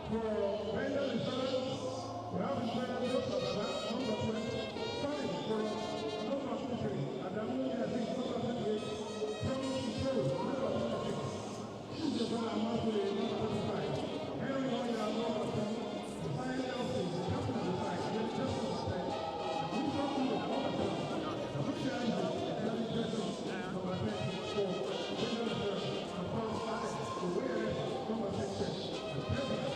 For Bendel insurance, we have insurance for number 20, sorry, for number 53, Ogbemudia, I think, number 58, promise to show, number 26, choose your phone and monthly, number 25, Henry Lawyer, number 10, the sign else's, the captain of the side, the justice of the side, the wisdom of the number 7, the witcher engine, the early justice, number 24, Bendel insurance, and Paul Alex, the way number 16, the president.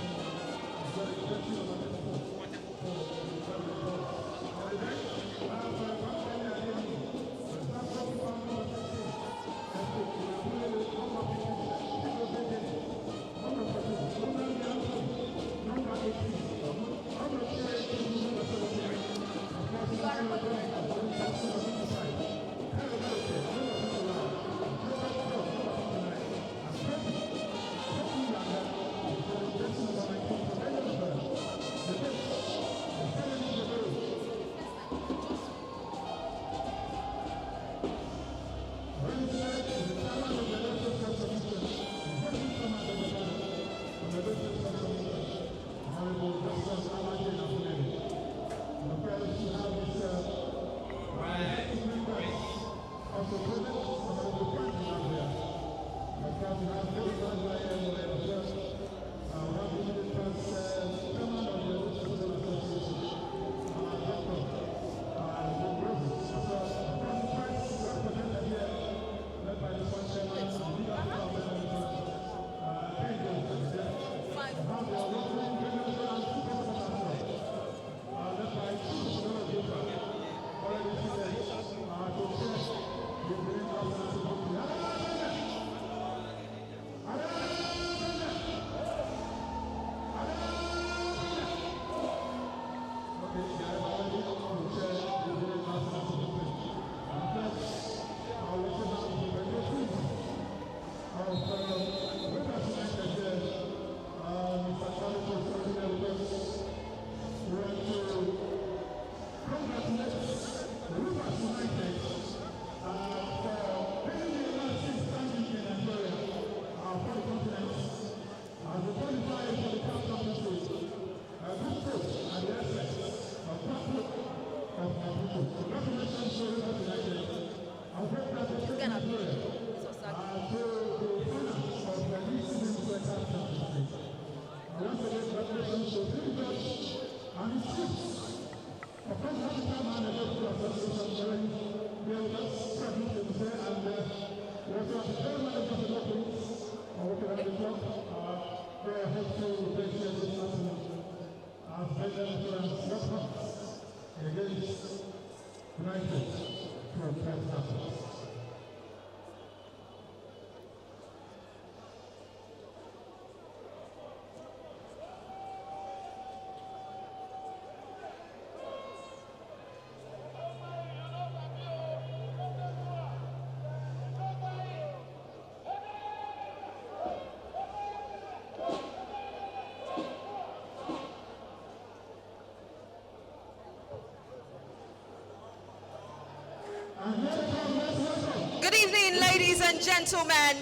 Good evening, ladies and gentlemen.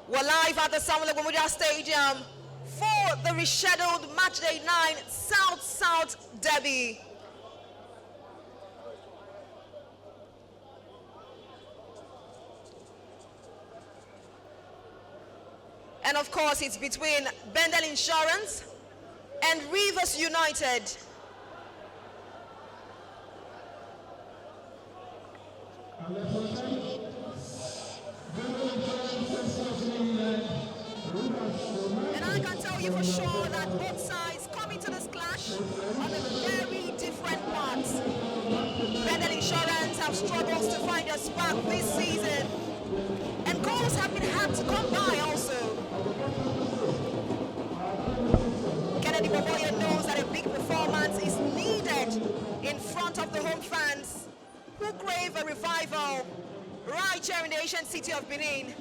We're live at the Ogbemudia Stadium for the rescheduled Matchday 9 South-South Derby. And of course, it's between Bendel Insurance and Rivers United. And I can tell you for sure that both sides come into this clash on a very different path. Bendel Insurance have struggled to find a spark this season, and goals have been hard to come by also. Kennedy Boboye knows that a big performance is needed in front of the home fans, who crave a revival right here in the ancient city of Benin.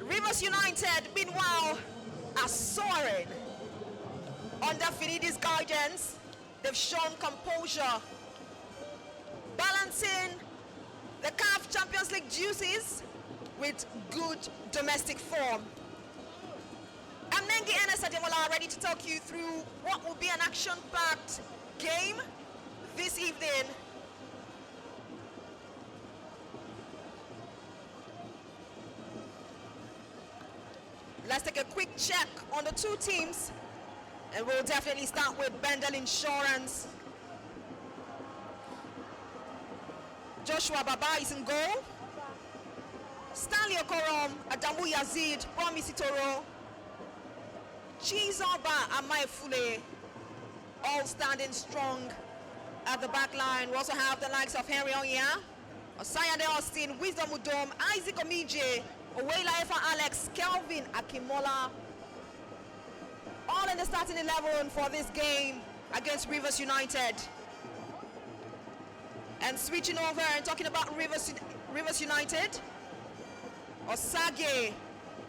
Rivers United, meanwhile, are soaring. Under Finidi's guidance, they've shown composure, balancing the CAF Champions League duties with good domestic form. I'm Nengi Ademola, ready to talk you through what will be an action-packed game this evening. Let's take a quick check on the two teams, and we'll definitely start with Bendel Insurance. Joshua Baba is in goal. Stanley Okorom, Adamu Yazid, Promise Itoro, Chizoba Amaefule, all standing strong at the back line. We also have the likes of Henry Onya, Osayade Austin, Wisdom Udom, Isaac Omije, Owela Efa Alex, Kelvin Akimola, all in the starting 11 for this game against Rivers United. And switching over and talking about Rivers United, Osage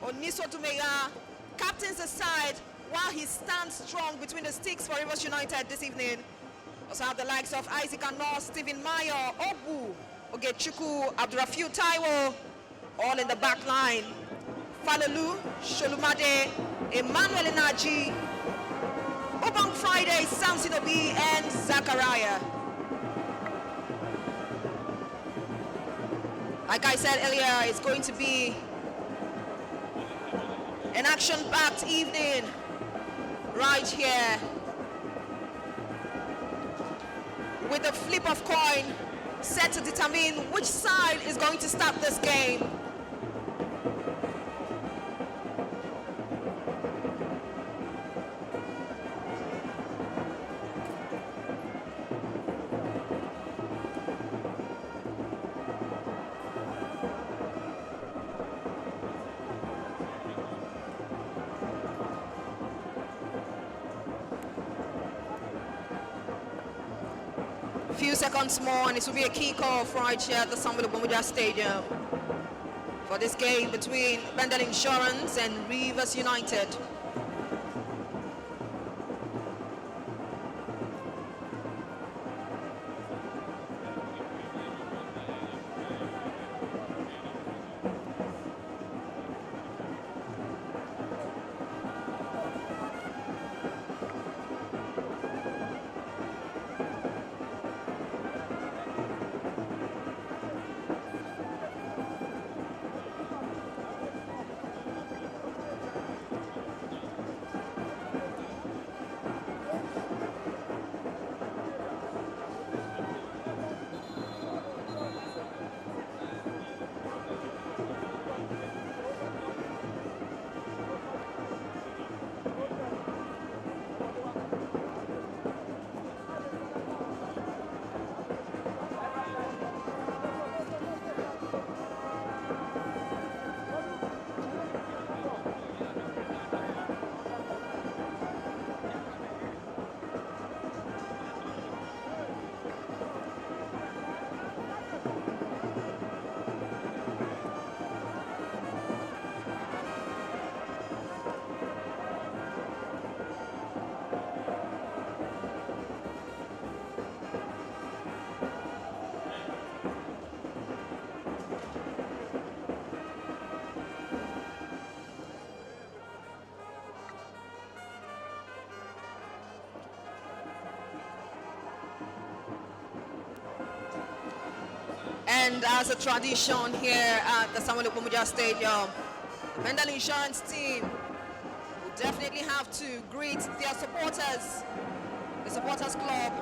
Oniso Dumega captains the side while he stands strong between the sticks for Rivers United this evening. Also have the likes of Isaac Anor, Stephen Mayo, Obu, Ogechuku, Abdurafiu Taiwo, all in the back line. Falalu, Sholumade, Emmanuel Enaji, Obang Friday, Samson Obi, and Zachariah. Like I said earlier, it's going to be an action-packed evening right here with a flip of coin set to determine which side is going to start this game. Few seconds more and this will be a kickoff right here at the Ogbemudia Stadium for this game between Bendel Insurance and Rivers United. And as a tradition here at the Ogbemudia Stadium, the Bendel Insurance team will definitely have to greet their supporters, the supporters club.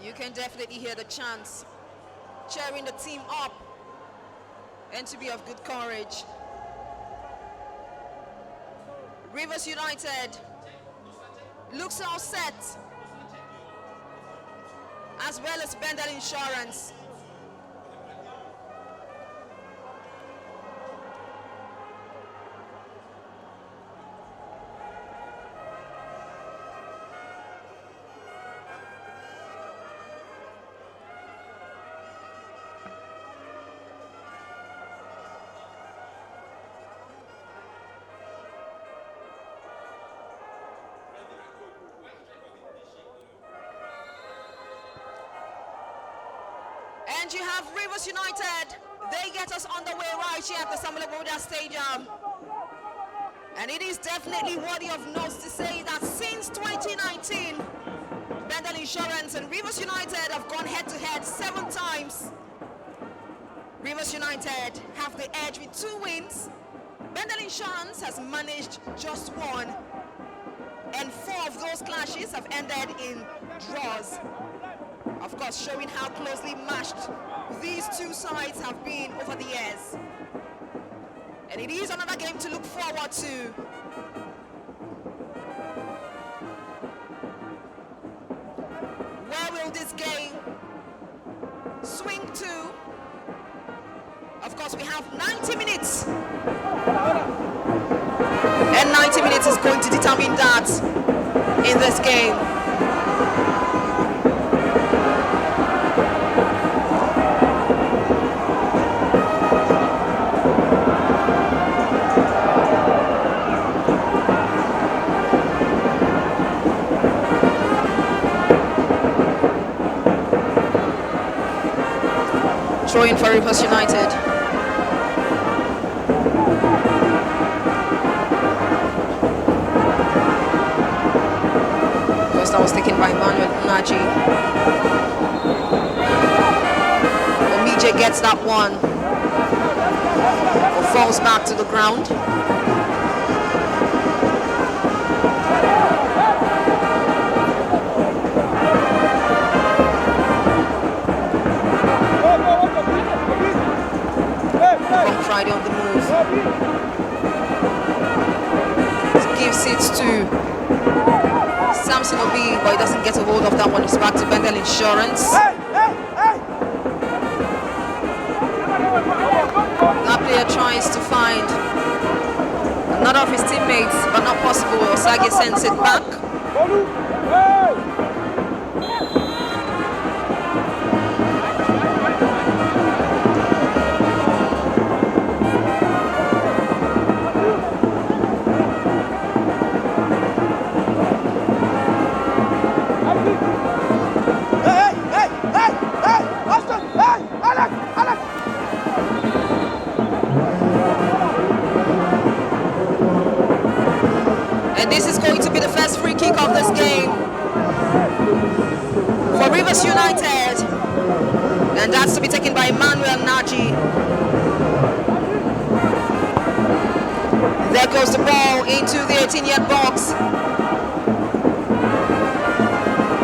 You can definitely hear the chants cheering the team up and to be of good courage. Rivers United looks all set, as well as Bendel Insurance. And you have Rivers United. They get us on the way right here at the Ogbemudia Stadium. And it is definitely worthy of note to say that since 2019, Bendel Insurance and Rivers United have gone head-to-head 7 times. Rivers United have the edge with 2 wins. Bendel Insurance has managed just 1. And 4 of those clashes have ended in draws. Of course, showing how closely matched these 2 sides have been over the years. And it is another game to look forward to. Where will this game swing to? Of course, we have 90 minutes. And 90 minutes is going to determine that in this game. Throwing for Rivers United. First that was taken by Naji. Omije gets that one. Or falls back to the ground. Friday on the move. Gives it to Samson Obi, but he doesn't get a hold of that one. It's back to Bendel Insurance. That player tries to find another of his teammates, but not possible. Osage sends it back. And this is going to be the first free kick of this game for Rivers United. And that's to be taken by Emmanuel Naji. There goes the ball into the 18-yard box.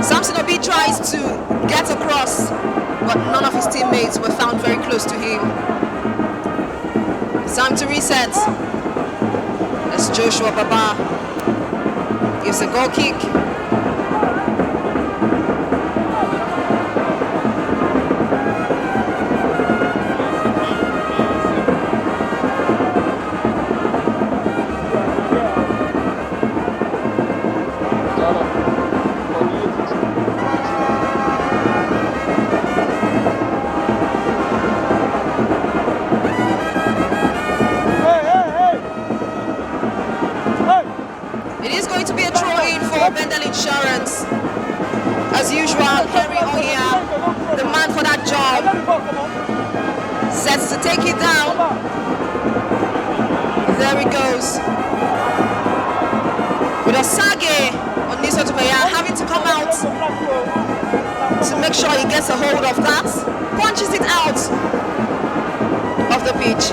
Samson Obi tries to get across, but none of his teammates were found very close to him. It's time to reset. That's Joshua Baba. Gives a goal kick. Bendel Insurance. As usual, Henry Ohia, the man for that job, sets to take it down. There he goes. With Osage on Nisotumeya having to come out to make sure he gets a hold of that, punches it out of the pitch.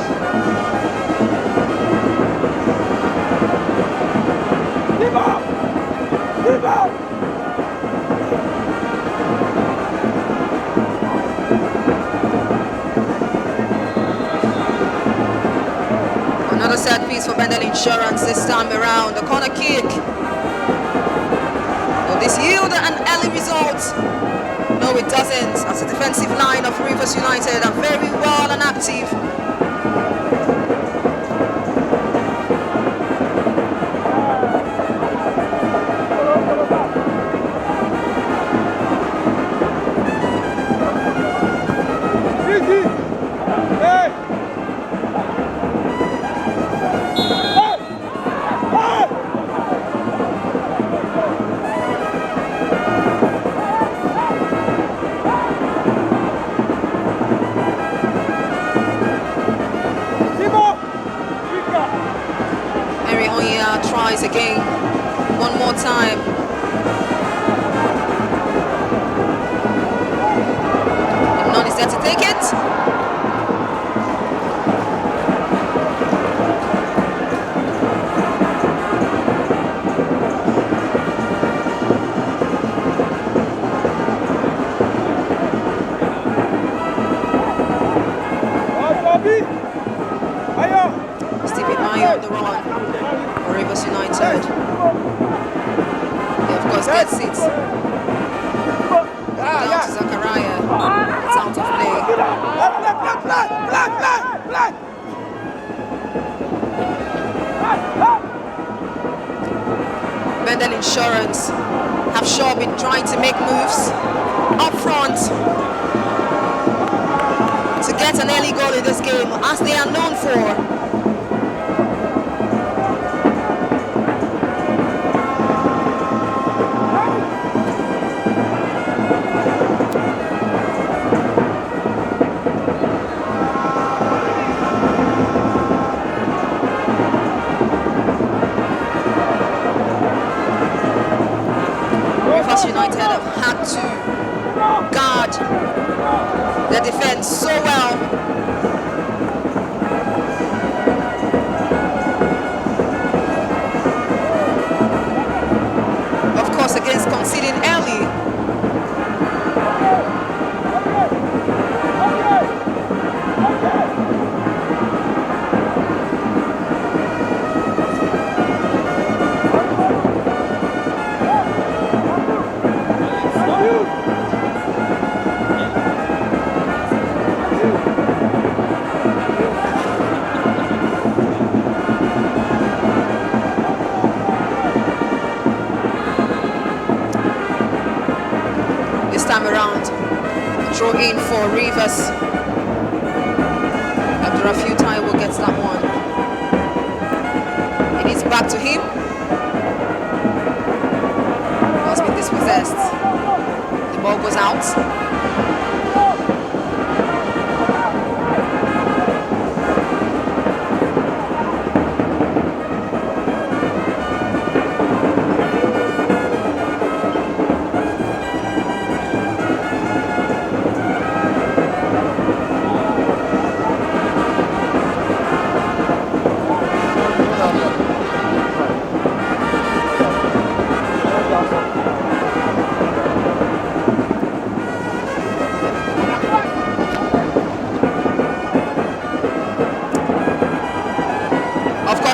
Another set piece for Bendel Insurance this time around. The corner kick. Will this yield an early result? No, it doesn't, as the defensive line of Rivers United are very well and active. again. One more time. And none is there to take it. On the run for Rivers United. He of course gets it down to Zachariah. It's out of play. Bendel Insurance have sure been trying to make moves up front to get an early goal in this game, as they are known for. United have had to guard the defense so well. Of course, against conceding early. Time around, throw in for Rivers. After a few time, we'll get that one. It is back to him. Must be dispossessed. The ball goes out.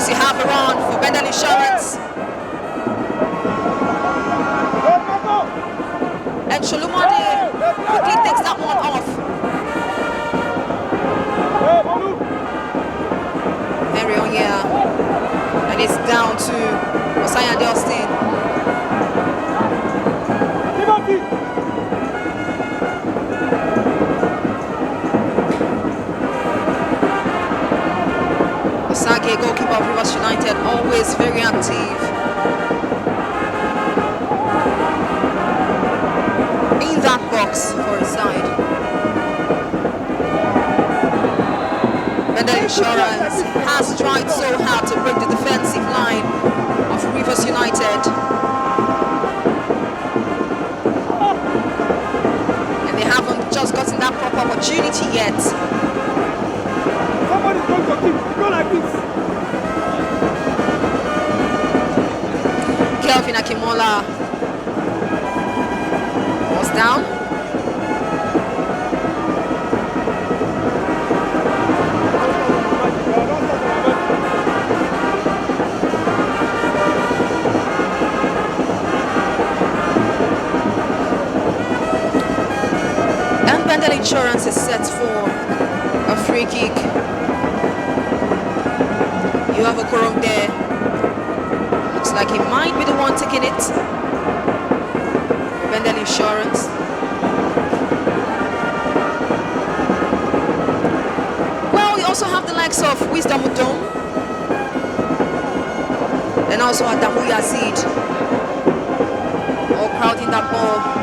You have a run for Bendel Insurance. And Sholumade quickly takes that one off. Henry Onyea. And it's down to Osaya Delstein. Sage, goalkeeper of Rivers United, always very active in that box for his side. Bendel Insurance has tried so hard to break the defensive line of Rivers United. And they haven't just gotten that proper opportunity yet. Somebody's going to kick. Go like this. Kelvin Akimola was down. And Bendel Insurance is set for a free kick. You have a Korom there. Looks like he might be the one taking it. Bendel Insurance. Well, we also have the likes of Wisdom Udom. And also Adamu Yazid. All crowding that ball.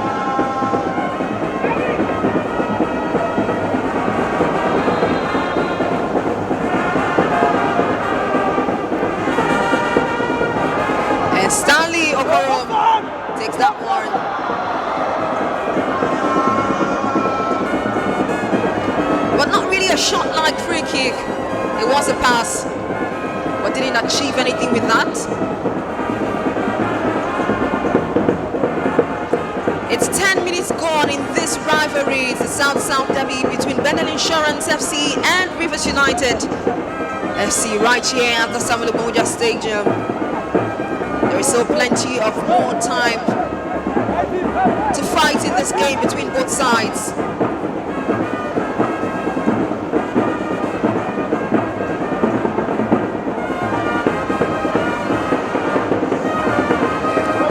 was a pass, but didn't achieve anything with that. It's 10 minutes gone in this rivalry. It's the South-South derby between Bendel Insurance FC and Rivers United FC right here at the Ogbemudia Stadium. There is still plenty of more time to fight in this game between both sides.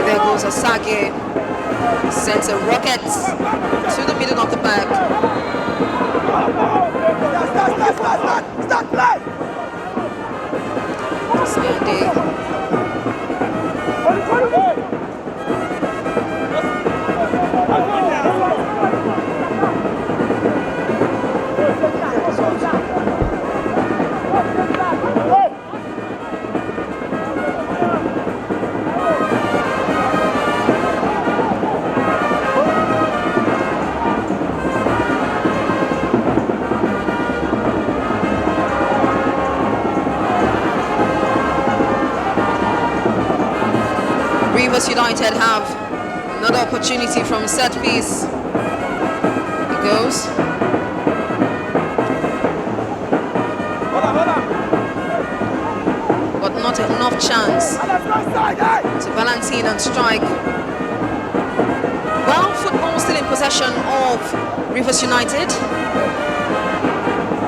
There goes Asage. Sends a rocket to the middle of the back. Stop play! Rivers United have another opportunity from set piece. It goes. But not enough chance to balance in and strike. Well, football still in possession of Rivers United.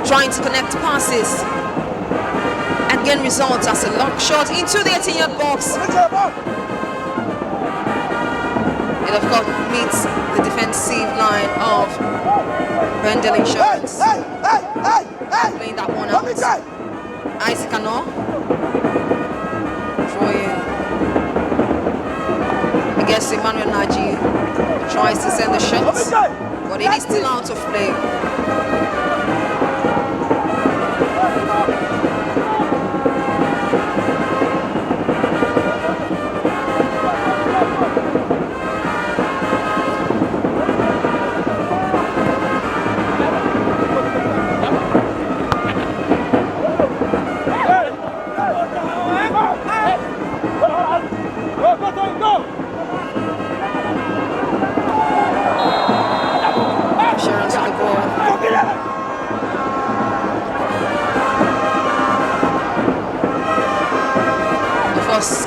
Trying to connect passes and gain results as a long shot into the 18-yard box. It of course meets the defensive line of Bendel Insurance. Playing that one out. Isaac Ano. Throwing against Emmanuel Naji. Tries to send the shot, but it is still out of play.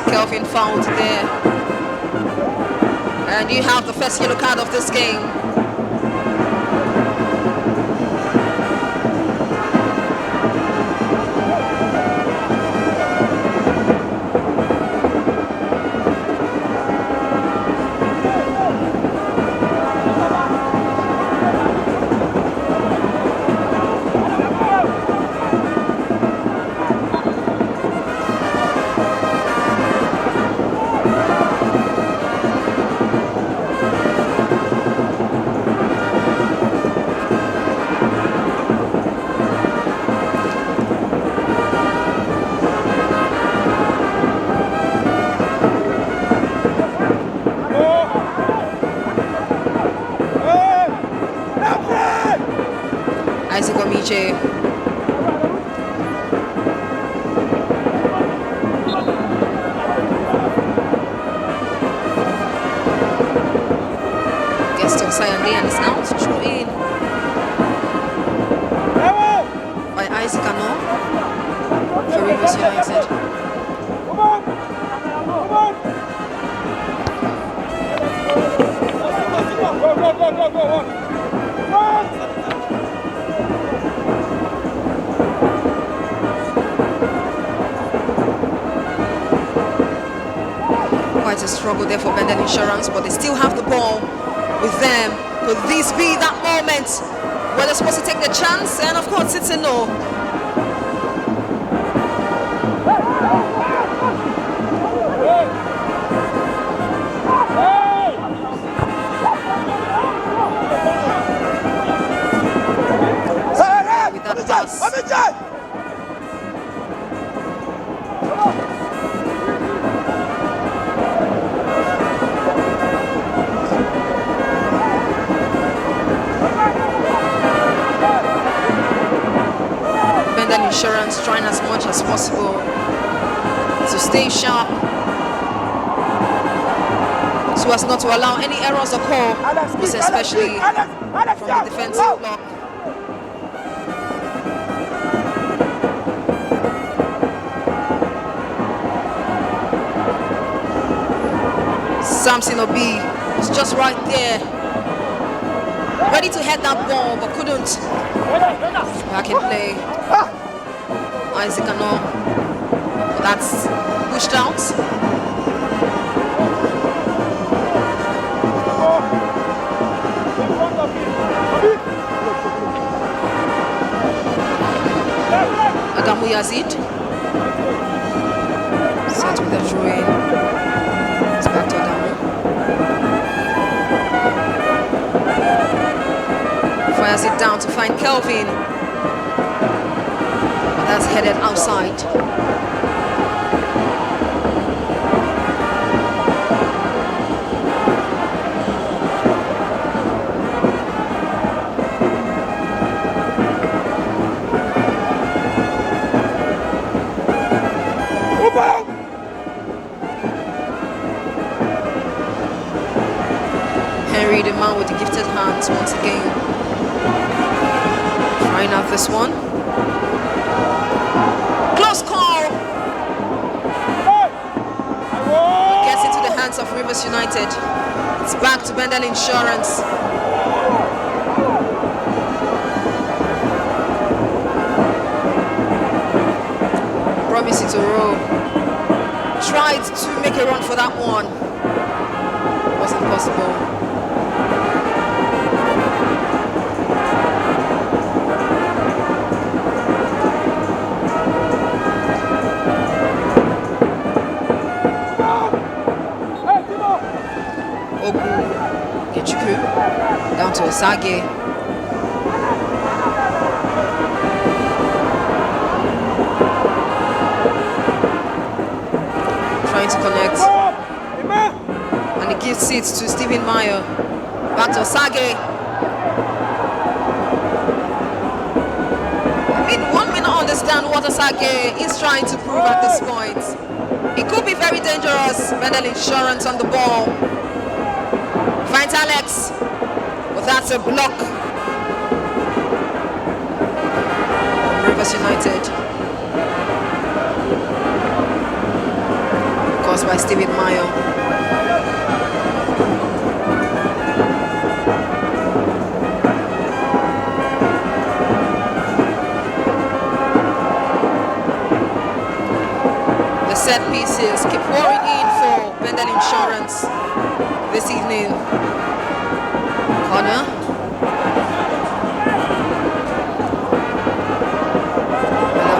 Kelvin fouled there, and you have the first yellow card of this game. Gets to Sayande and is out, through in by Isaac Ano for Rivers United. Quite a struggle there for Bendel Insurance, but they still have the ball with them. Could this be that moment where they're supposed to take the chance? And of course it's a no. With that pass. trying as much as possible to stay sharp so as not to allow any errors occur, most especially from the defensive block. Samson Obi was just right there, ready to head that ball, but couldn't. Back in play. Isaac Ano, but that's pushed out. Adamu Yazid set with the throw-in. It's back to Adamu. Fires it down to find Kelvin. But that's headed outside. Henry, the man with the gifted hands, once again trying out this one. Close call. Gets into the hands of Rivers United. It's back to Bendel Insurance. Promise it to roll. Tried to make a run for that one. Wasn't possible. Down to Osage. Trying to connect. And it gives it to Stephen Meyer. Back to Osage. I mean, one may not understand what Osage is trying to prove at this point. It could be very dangerous. Bendel Insurance on the ball. Finds Alex, but that's a block from Rivers United, caused by Stephen Mayo. The set pieces keep pouring in for Bendel Insurance this evening. Corner.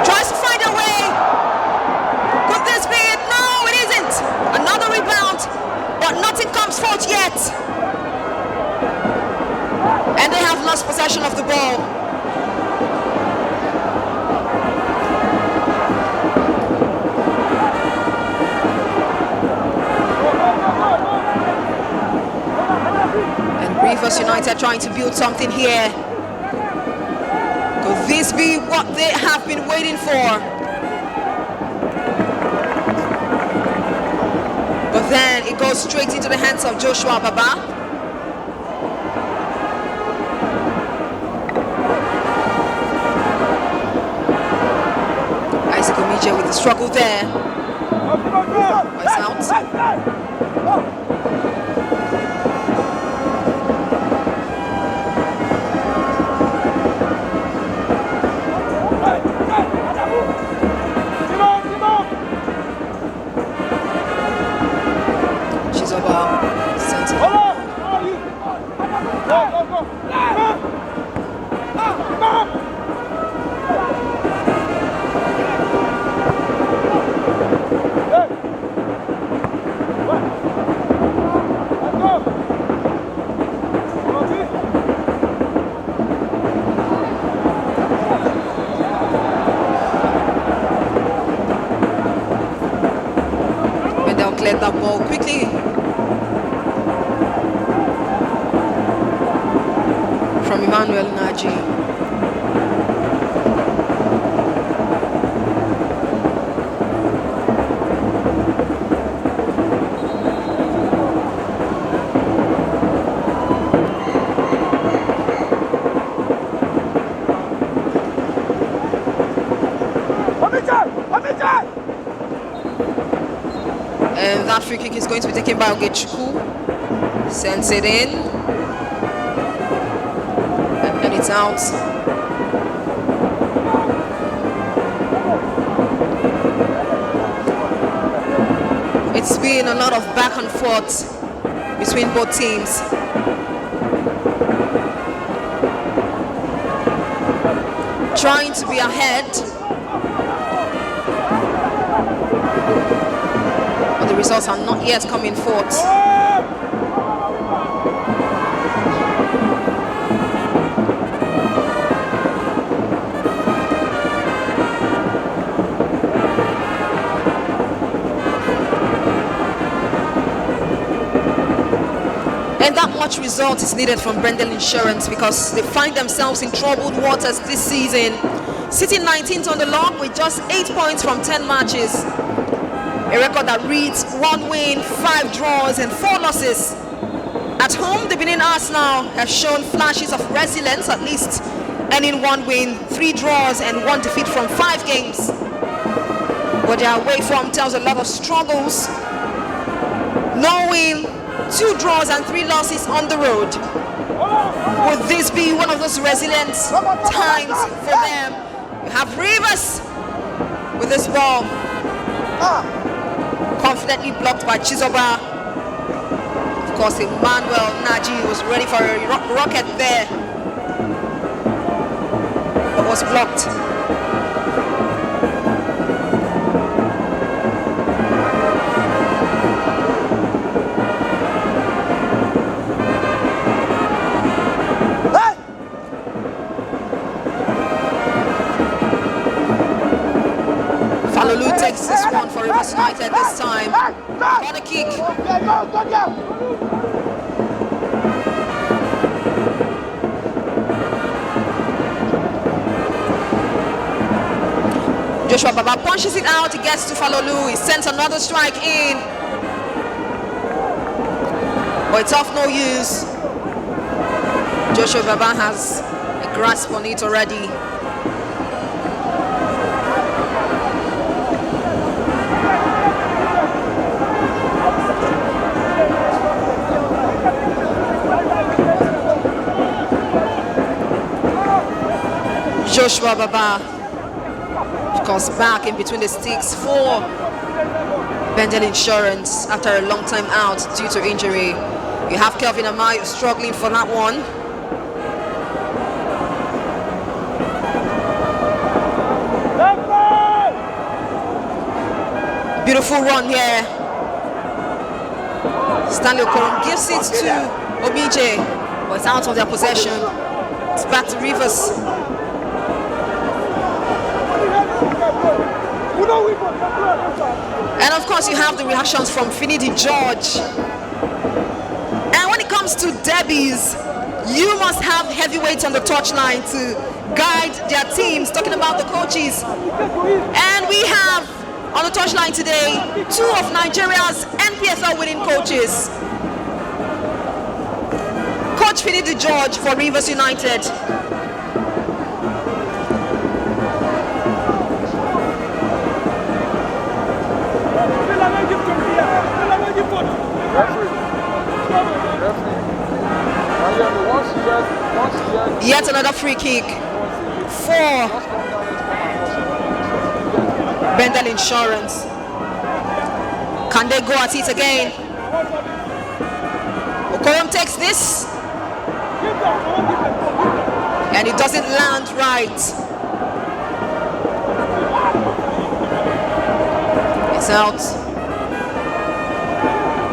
Tries to find a way. Could this be it? No, it isn't. Another rebound, but nothing comes forth yet. And they have lost possession of the ball. Rivers United trying to build something here. Could this be what they have been waiting for? But then it goes straight into the hands of Joshua Baba. Isaac Omije with the struggle there. It's out. Cleared that ball quickly. From Emmanuel Naji. free kick is going to be taken by Ogbemudia. Sends it in. And it's out. It's been a lot of back and forth between both teams. Trying to be ahead, but the results are not yet coming forth. And that much result is needed from Bendel Insurance because they find themselves in troubled waters this season, sitting 19th on the log with just 8 points from 10 matches. A record that reads 1 win, 5 draws and 4 losses. At home, the Benin Arsenal have shown flashes of resilience, at least earning 1 win, 3 draws and 1 defeat from 5 games. But their away form tells a lot of struggles. No win, 2 draws and 3 losses on the road. Would this be one of those resilient times for them? You have Rivers with this ball. Confidently blocked by Chizoba. Of course, Emmanuel Naji was ready for a rocket there, but was blocked. Takes this one for Rivers United this time. Corner kick. Joshua Baba punches it out. He gets to Falolu. He sends another strike in, but it's of no use. Joshua Baba has a grasp on it already. Joshua Baba, of course, back in between the sticks for Bendel Insurance after a long time out due to injury. You have Kelvin Amai struggling for that one. Beautiful run here. Stanley Okoron gives it to Omije, but it's out of their possession. It's back to Rivers. And of course you have the reactions from Finidi George. And when it comes to derbies, you must have heavyweights on the touchline to guide their teams, talking about the coaches. And we have on the touchline today 2 of Nigeria's NPFL winning coaches. Coach Finidi George for Rivers United. Yet another free kick for Bendel Insurance. Can they go at it again? Okoron takes this and it doesn't land right. It's out.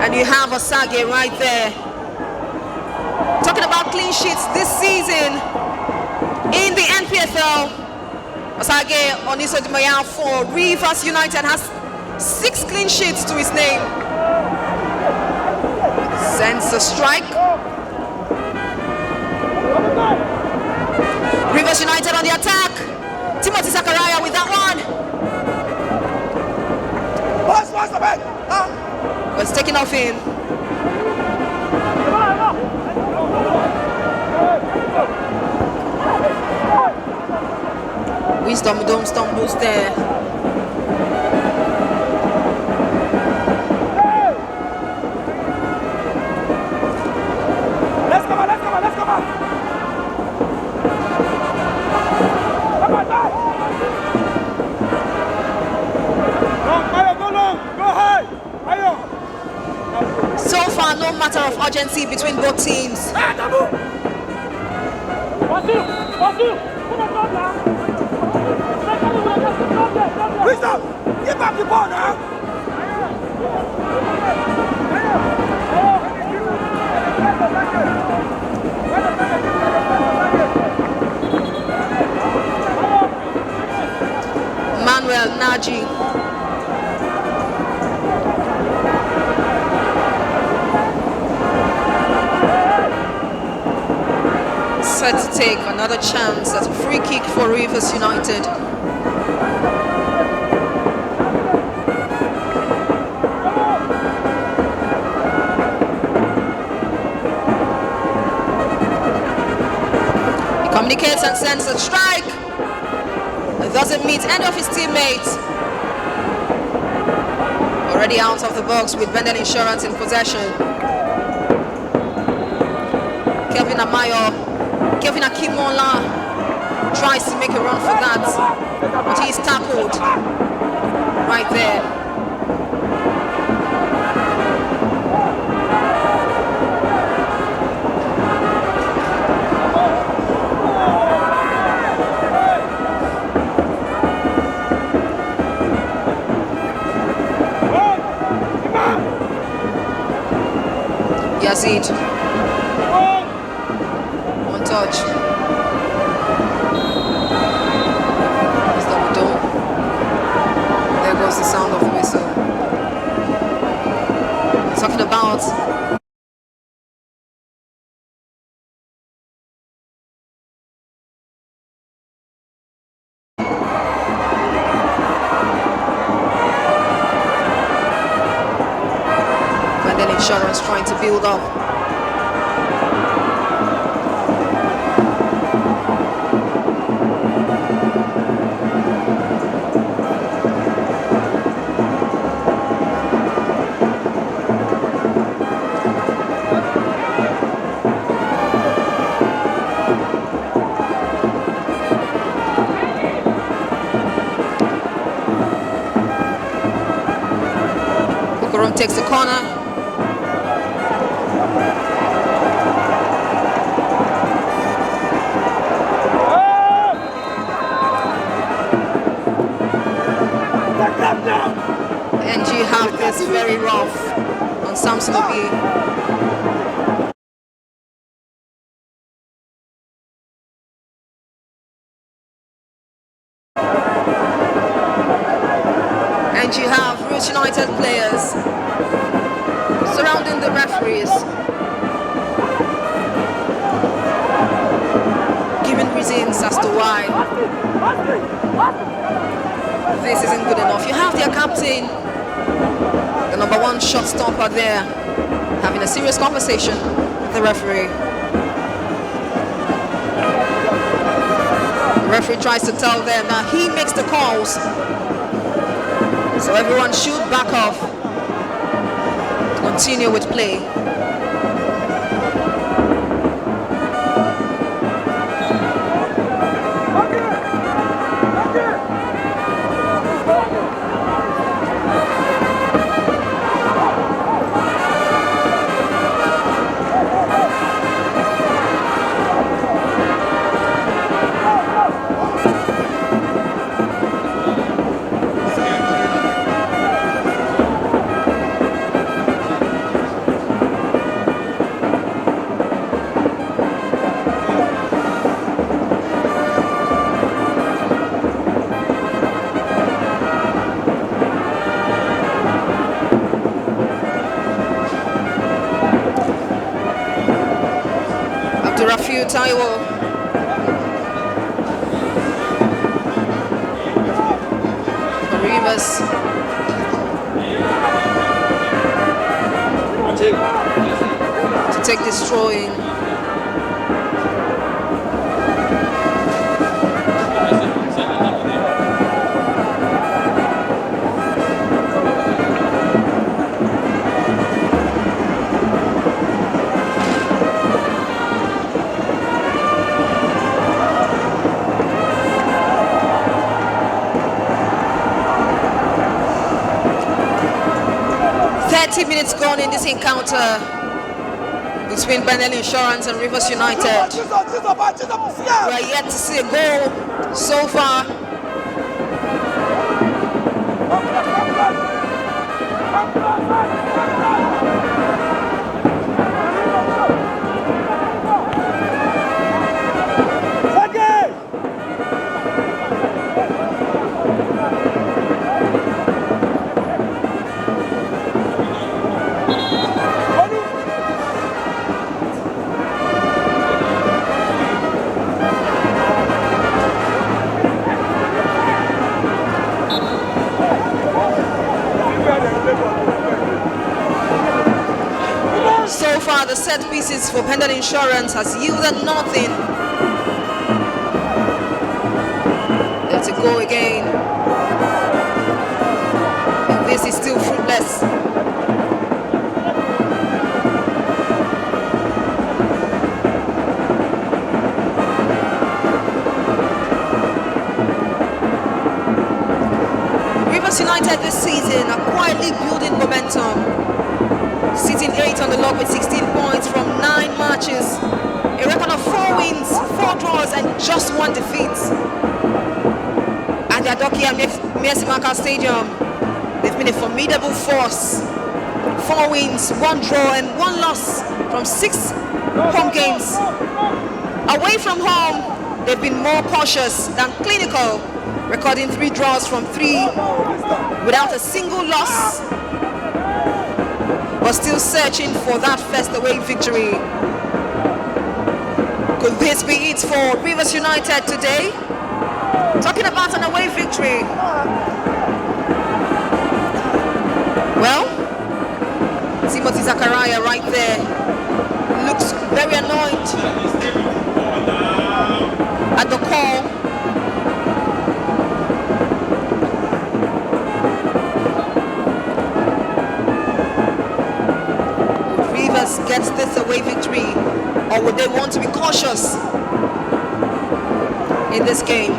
And you have Osage right there. Talking about clean sheets this season in the NPFL, Osage Onisodimaya for Rivers United has 6 clean sheets to his name. Sends a strike. Rivers United on the attack. Timothy Sakaraya with that one. Was taken off in. Wisdom don't stumbles there. urgency between both teams. Give up the ball now. Manuel Naji. Set to take another chance at a free kick for Rivers United. He communicates and sends a strike. It doesn't meet any of his teammates. Already out of the box with Bendel Insurance in possession. Kevin Akimola tries to make a run for that, but he's tackled right there. Yazid. One touch. It's double dome. There goes the sound of the whistle. Talking about Bendel Insurance trying to build up. Takes the corner. And you have this very rough on Samson Obi. And you have Roots United players surrounding the referees, giving reasons as to why this isn't good enough. You have their captain, the number one shot stopper there, having a serious conversation with the referee. The referee tries to tell them that he makes the calls, so everyone should back off. Continue with play. Taiwo. Rivers. To take this throwing. Minutes gone in this encounter. between Bendel Insurance and Rivers United. We are yet to see a goal so far. So far, the set pieces for Bendel Insurance has yielded nothing. There to go again. And this is still fruitless. Rivers United this season are quietly building momentum, sitting 8th on the log with 16 points from 9 matches, a record of 4 wins, 4 draws and just 1 defeat. At the Adokia Miesimaka Stadium, they've been a formidable force. 4 wins, 1 draw and 1 loss from 6 home games. Away from home, they've been more cautious than clinical, recording 3 draws from 3 without a single loss, but still searching for that first away victory. Could this be it for Rivers United today? Talking about an away victory. Well, Timothy Zachariah right there looks very annoyed at the call. Gets this away victory, or would they want to be cautious in this game?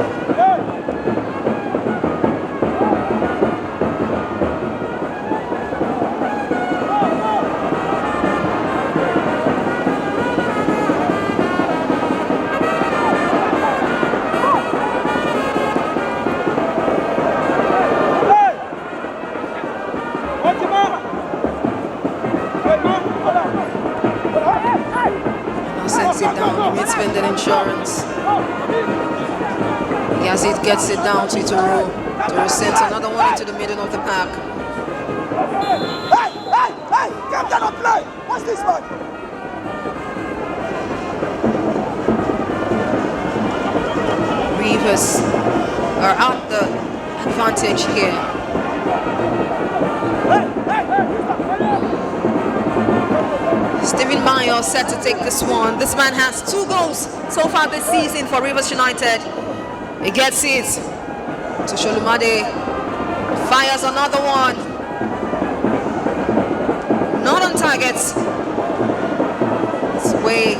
Bendel Insurance. As it gets it down to Toro sends another one into the middle of the park. Hey, come down and play. What's this man? Rivers are at the advantage here. Stephen Mayo set to take this one. This man has 2 goals so far this season for Rivers United. He gets it to Sholumade. Fires another one. Not on target. It's way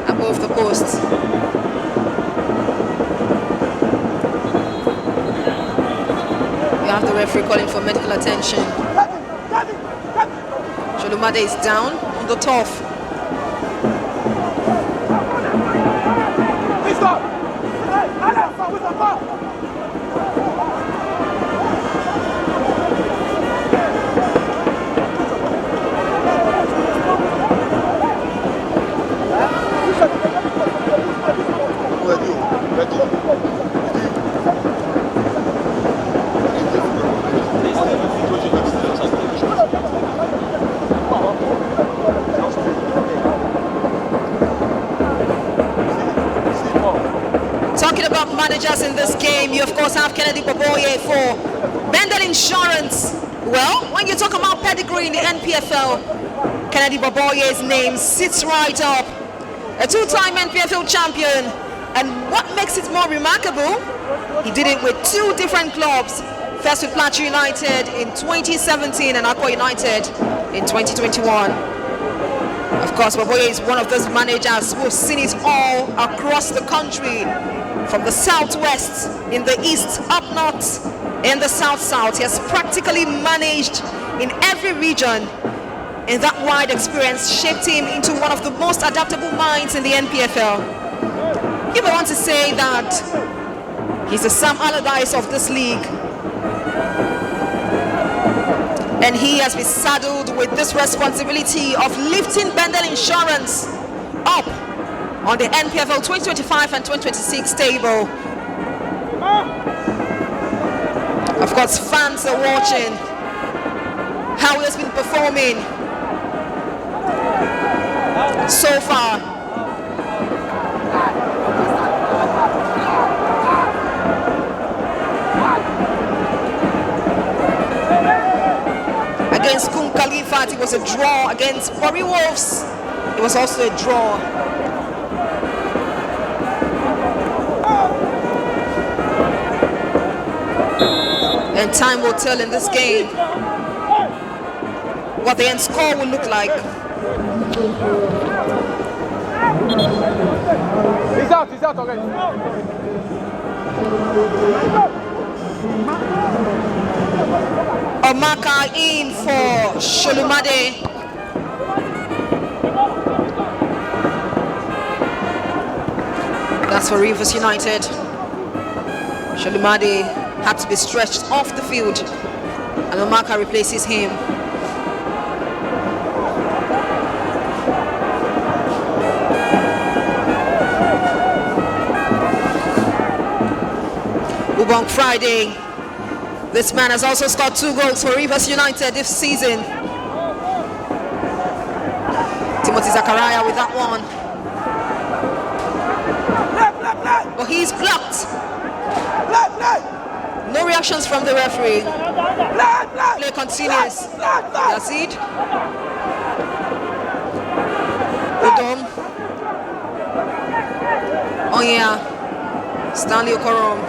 above the post. You have the referee calling for medical attention. Sholumade is down on the turf. Talking about managers in this game, you of course have Kennedy Boboye for Bendel Insurance. Well, when you talk about pedigree in the NPFL, Kennedy Boboye's name sits right up. A 2-time NPFL champion, and what makes it more remarkable, he did it with 2 different clubs. First with Plateau United in 2017 and Aqua United in 2021. Of course, Boboye is one of those managers who've seen it all across the country, from the southwest, in the east, up north, in the south-south. He has practically managed in every region. and that wide experience shaped him into one of the most adaptable minds in the NPFL. You may want to say that he's the Sam Allardyce of this league, and he has been saddled with this responsibility of lifting Bendel Insurance up on the NPFL 2025 and 2026 table. Of course, fans are watching how he has been performing so far. Against Kun Khalifat, it was a draw. Against Warri Wolves, it was also a draw. And time will tell in this game what the end score will look like. He's out already. Omaka in for Sholumade. That's for Rivers United. Sholumade had to be stretched off the field, and Omaka replaces him. Ubong Friday. This man has also scored 2 goals for Rivers United this season. Timothy Zakaria with that one. But he's blocked. No reactions from the referee. Play continues. Yazid. Udom. Oh yeah. Stanley Okorom.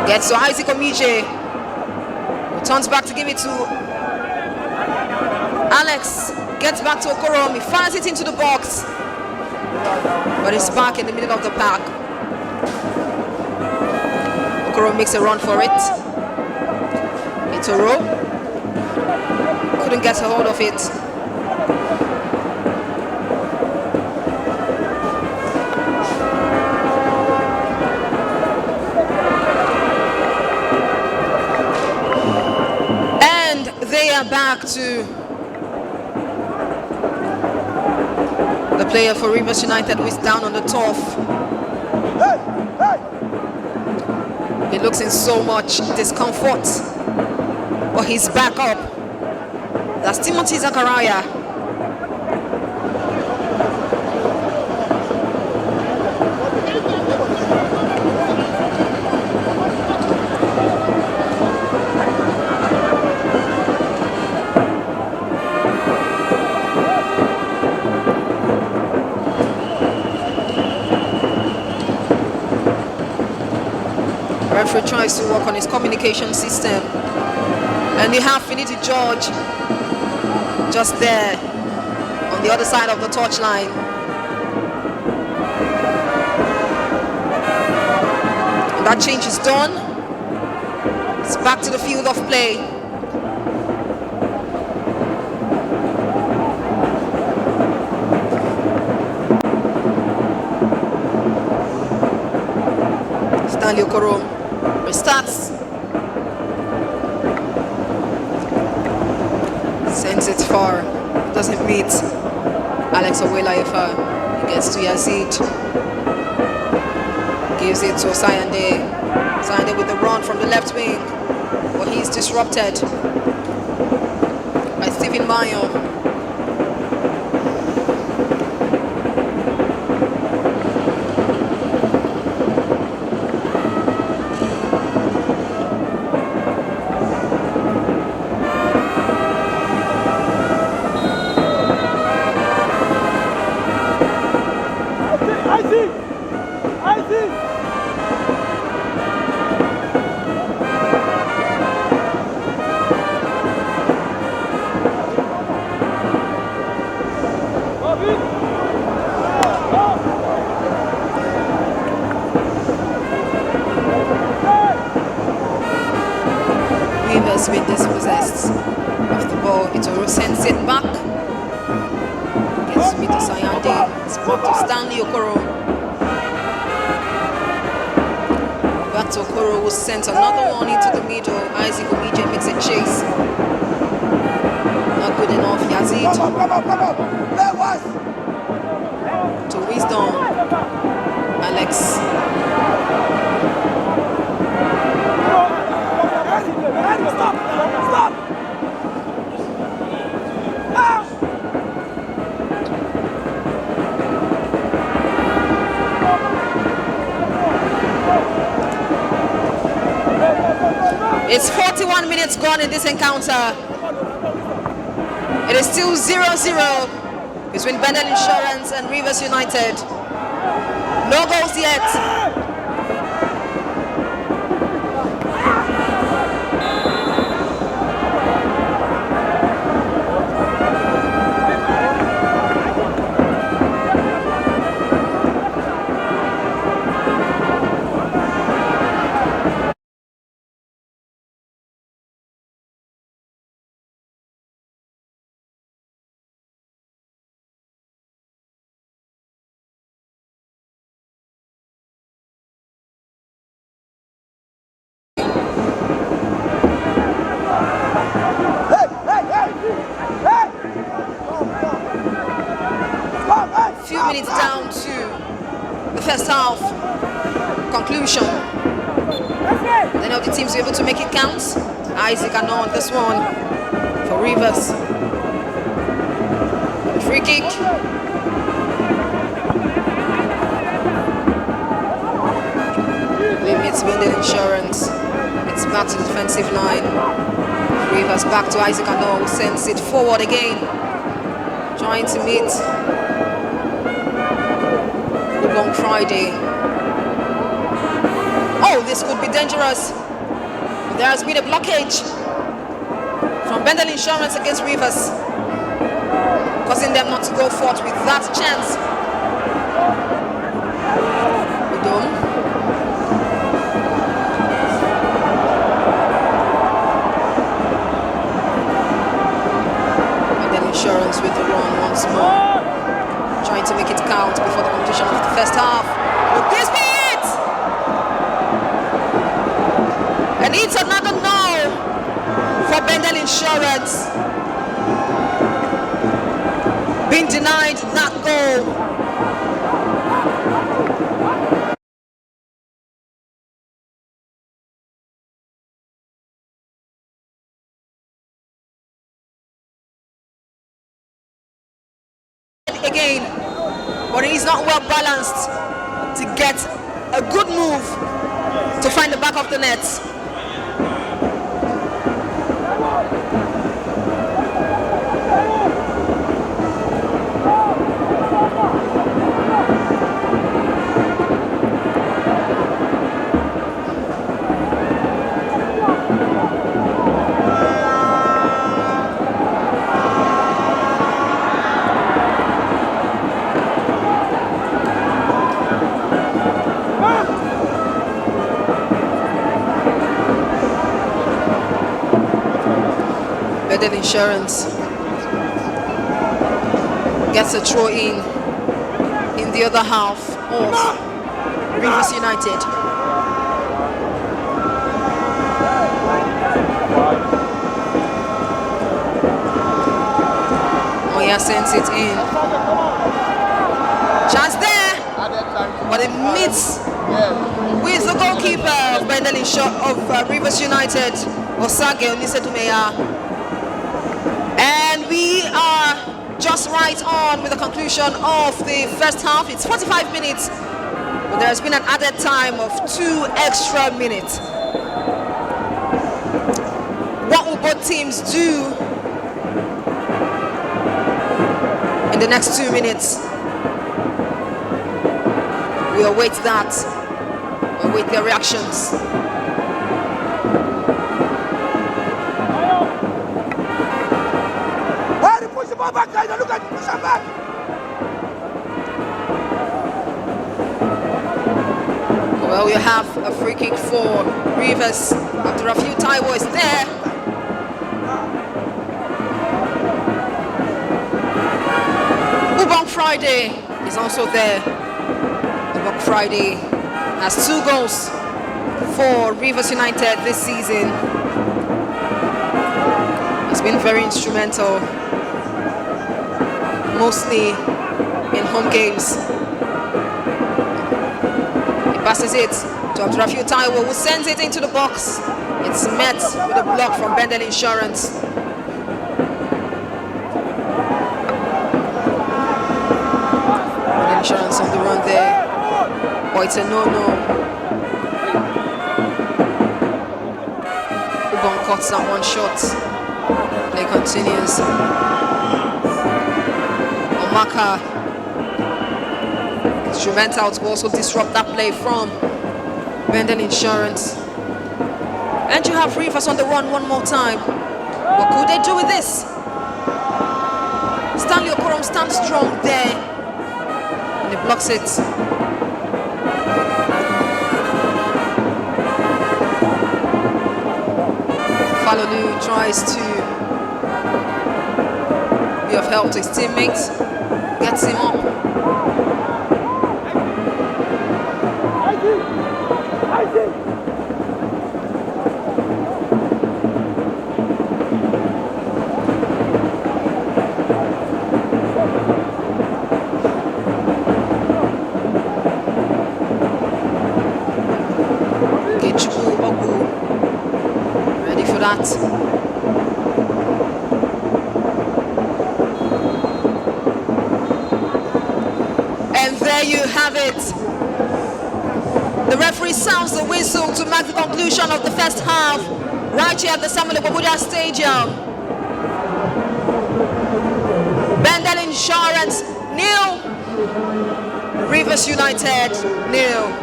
Gets to Isaac Omije. Turns back to give it to Alex. Gets back to Okorom. He fires it into the box. But it's back in the middle of the pack. Okorom makes a run for it. Itoro. Couldn't get a hold of it. Back to the player for Rivers United who is down on the turf. He looks in so much discomfort, but he's back up. That's Timothy Zakaria. Referee tries to work on his communication system, and you have Finidi George just there on the other side of the touchline. And that change is done. It's back to the field of play. Stanley Okorom restarts, sends it far, doesn't meet Alex Owelayefa. He gets to Yazid, gives it to Sayande. Sayande with the run from the left wing, but he's disrupted by Stephen Mayo. Been dispossessed. possessed of the ball. Itoro sends it back. Gets Mito Sayande. It's back to Stanley Okoro. Back to Okoro, who sent another one into the middle. Isaac Omije makes a chase. Not good enough. Yazid. Come on. There was. To Wisdom. Alex. Stop. It's 41 minutes gone in this encounter. It is still 0-0 between Bendel Insurance and Rivers United. No goals yet. Few minutes down to the first half conclusion. Then all the teams were able to make it count. Isaac and on this one for Rivers. Free kick. Limits Bendel Insurance. It's back to the defensive line. Rivers back to Isaac Ano, who sends it forward again. Trying to meet Long Friday. Oh, this could be dangerous. There has been a blockage from Bendel Insurance against Rivers, causing them not to go forth with that chance. Udom. Bendel Insurance with the run once more. Trying to make it count before the completion of the first half. Would this be it? And it's another no for Bendel Insurance. Being denied that goal. Again, but he's not well balanced to get a good move to find the back of the net. Bendel Insurance gets a throw in the other half of Rivers United. Oya sends it in. Chance there, but it meets with the goalkeeper of Bendel of Rivers United, Osage Onisedumeya. And we are just right on with the conclusion of the first half. It's 45 minutes, but there has been an added time of 2 extra minutes. What will both teams do in the next 2 minutes? We await that. We await their reactions. Back, look at push him back. Well, you have a free kick for Rivers after a few tie boys there. Friday is also there. Buck Friday has 2 goals for Rivers United this season. He's been very instrumental, mostly in home games. He passes it to Abdurrafiu Taiwo, who sends it into the box. It's met with a block from Bendel Insurance. Bendel Insurance on the run there. Oh, it's a no-no. Ubon cuts that one shot. Play continues. Omaka, instrumental to also disrupt that play from Bendel Insurance. And you have Rivers on the run one more time. What could they do with this? Stanley Okorom stands strong there. And he blocks it. Falolu tries to be of help to his teammates. Gets him up. Ready for that. And there you have it. The referee sounds the whistle to mark the conclusion of the first half right here at the Ogbemudia Stadium. Bendel Insurance 0, Rivers United 0.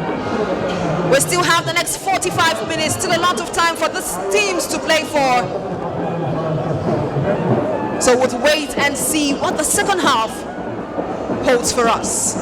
We still have the next 45 minutes, still a lot of time for these teams to play for. So we'll wait and see what the second half holds for us.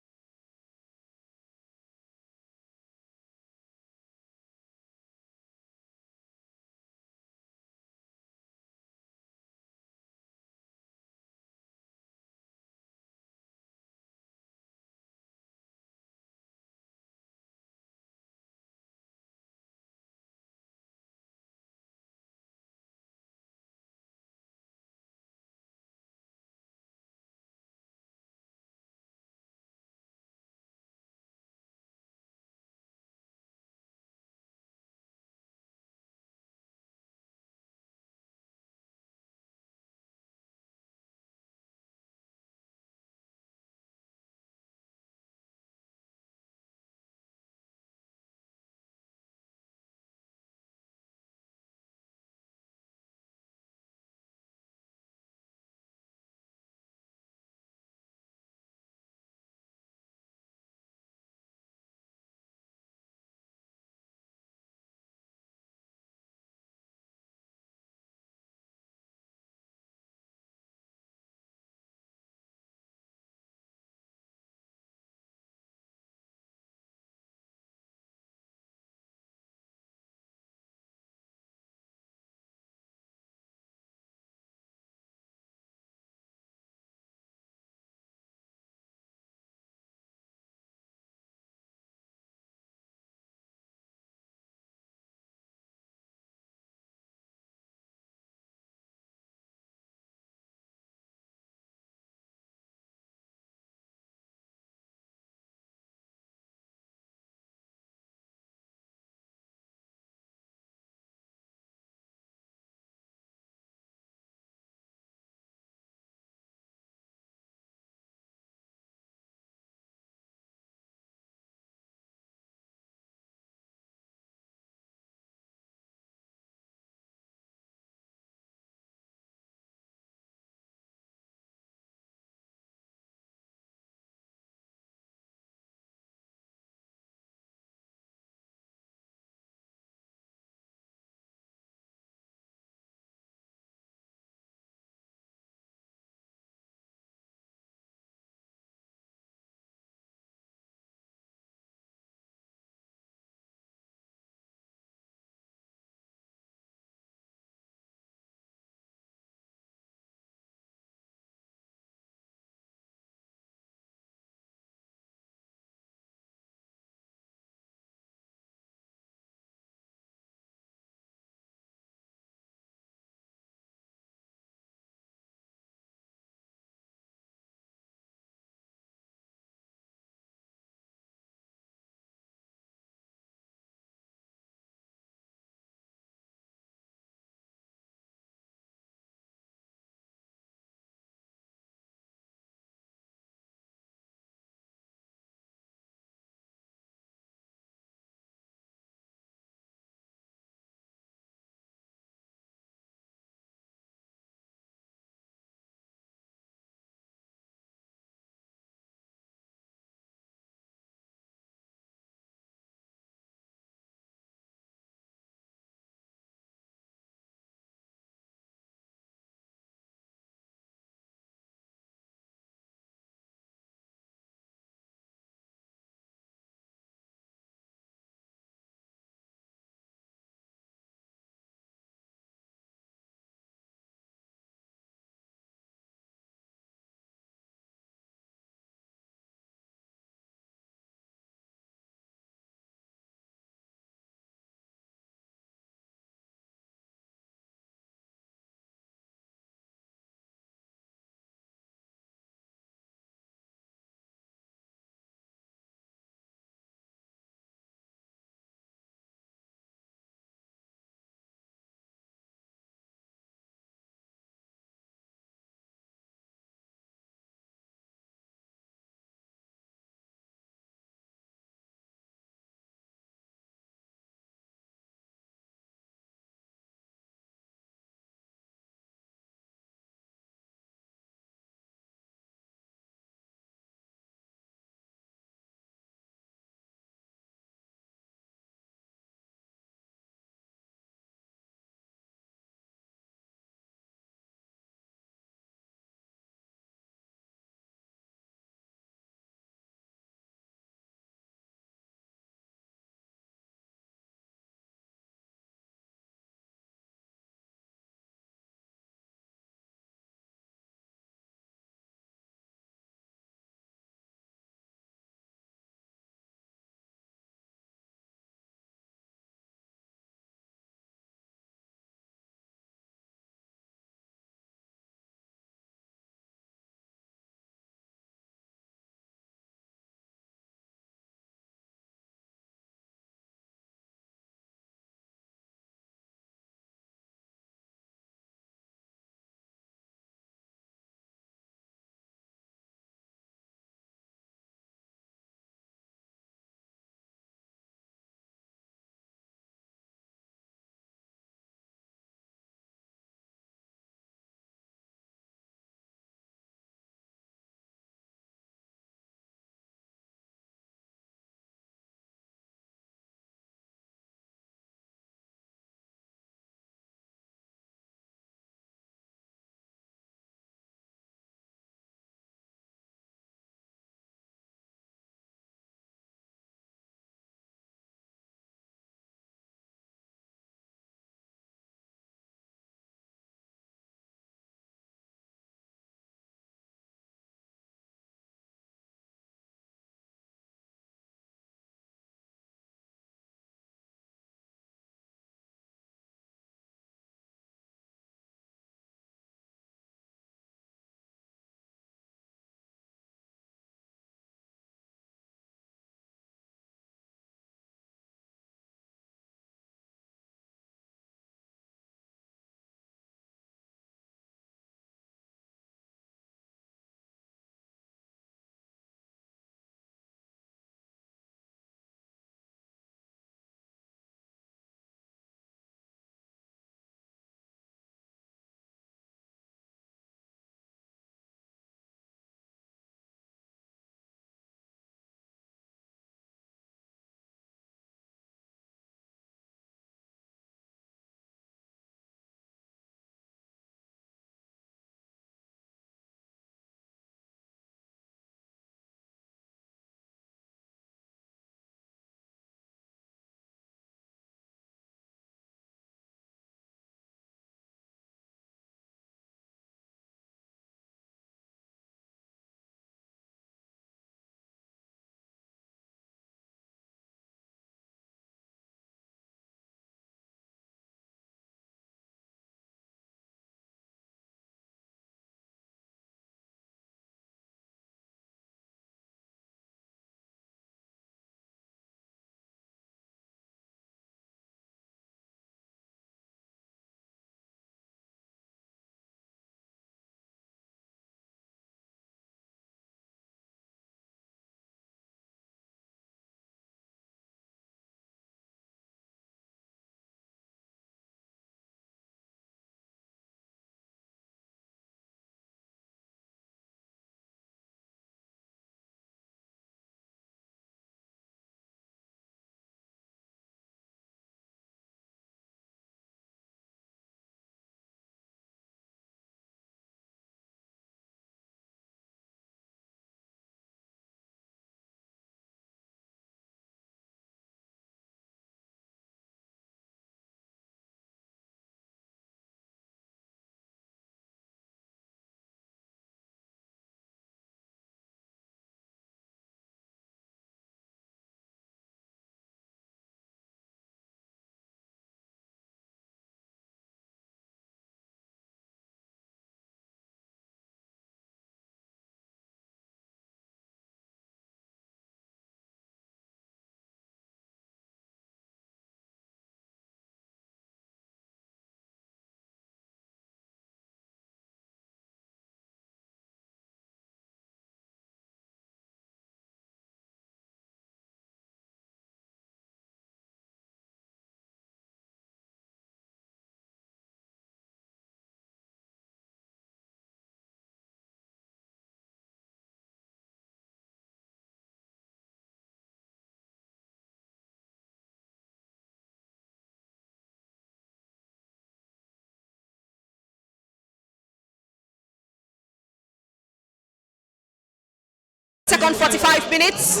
second 45 minutes.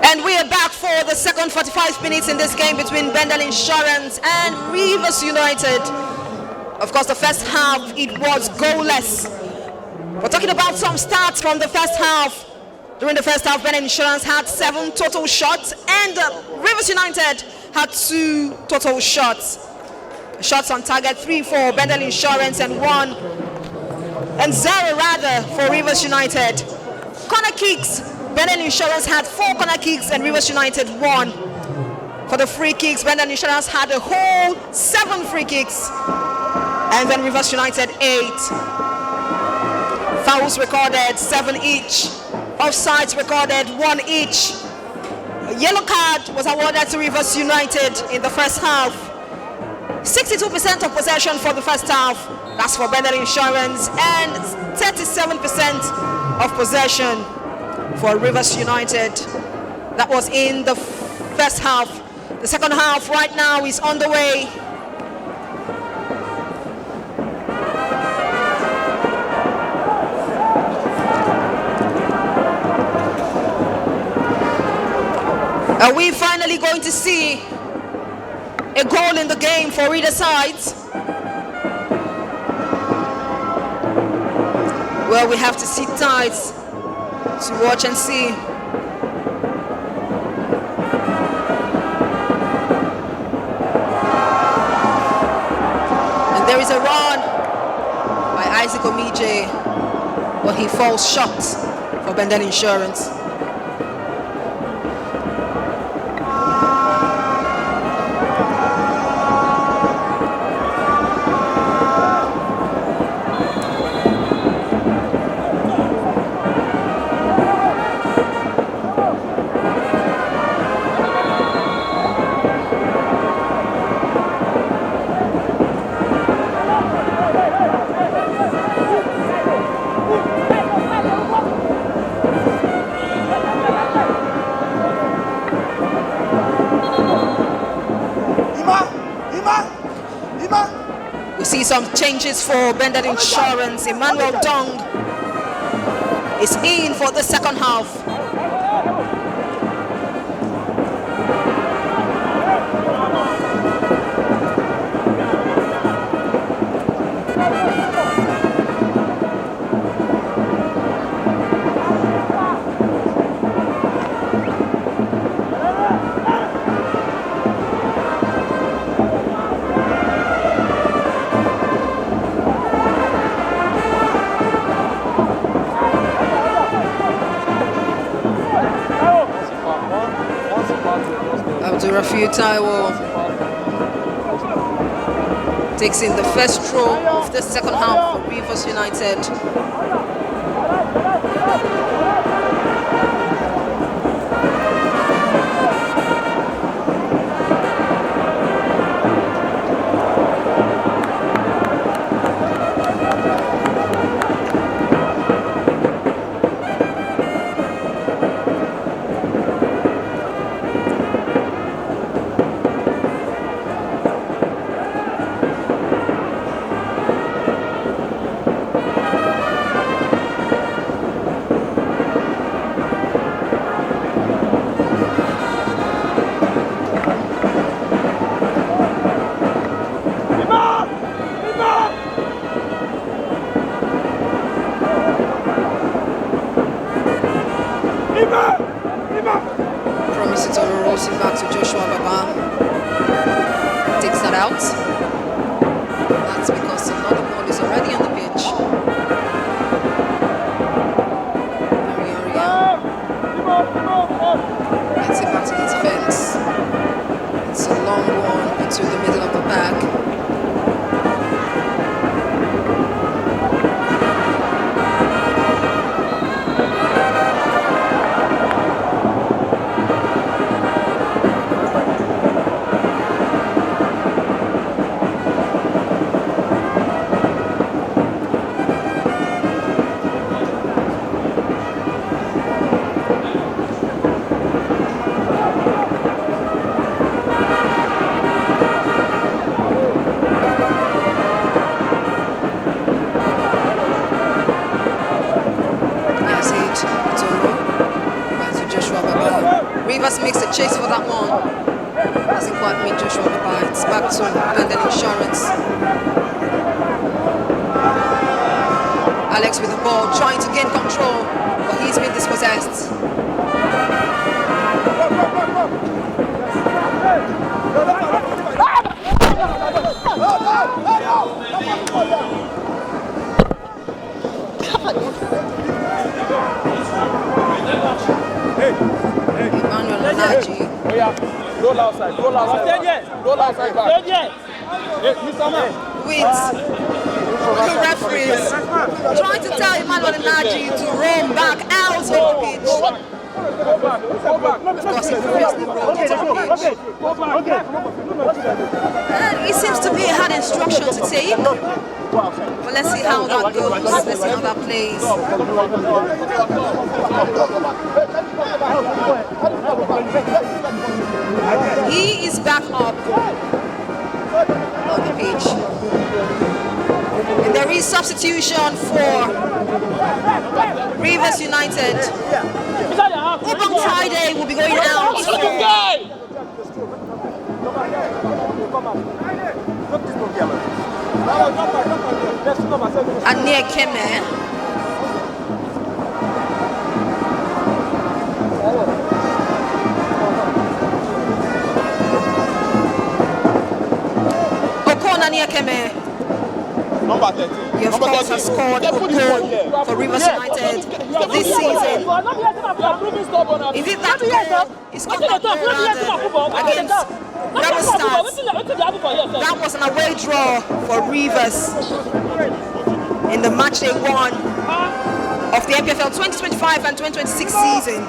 And we are back for the second 45 minutes in this game between Bendel Insurance and Rivers United. Of course, the first half, it was goalless. We're talking about some stats from the first half. During the first half, Bendel Insurance had 7 total shots and Rivers United had 2 total shots. Shots on target, 3 for Bendel Insurance and 0 for Rivers United. Corner kicks, Bendel Insurance had 4 corner kicks and Rivers United 1. For the free kicks, Bendel Insurance had a whole 7 free kicks and then Rivers United 8. Fouls recorded 7 each. Offsides recorded 1 each. A yellow card was awarded to Rivers United in the first half. 62% of possession for the first half. That's for Bendel Insurance, and 37% of possession for Rivers United. That was in the first half. The second half right now is on the way. Are we finally going to see a goal in the game for either sides? Well, we have to sit tight to watch and see. And there is a run by Isaac Omije, but he falls short for Bendel Insurance. Some changes for Bendel Insurance. Emmanuel Dong is in for the second half. Rafiu Taiwo takes in the first throw of the second half for Rivers United. Rivers makes a chase for that one. Doesn't quite meet Joshua Baba. It's back to Bendel Insurance. Alex with the ball, trying to gain control, but he's been dispossessed. Emmanuel Onaji. Roll outside. Roll outside. Roll outside. With the referees trying to tell Emmanuel Onaji to roll back out of the pitch. Of course, he previously rolled into the pitch. And he seems to be had instruction to take. But let's see how that goes. Let's see how that plays. He is back up on the pitch. And there is substitution for Rivers United. Open Friday will be going out for Ania Keme. Ania Keme, Number 13. he of course has scored a goal for Rivers United this season. Is it that goal? He scored that goal against Rebel Stars. That was an away draw for Rivers in the match they won of the NPFL 2025 and 2026 season.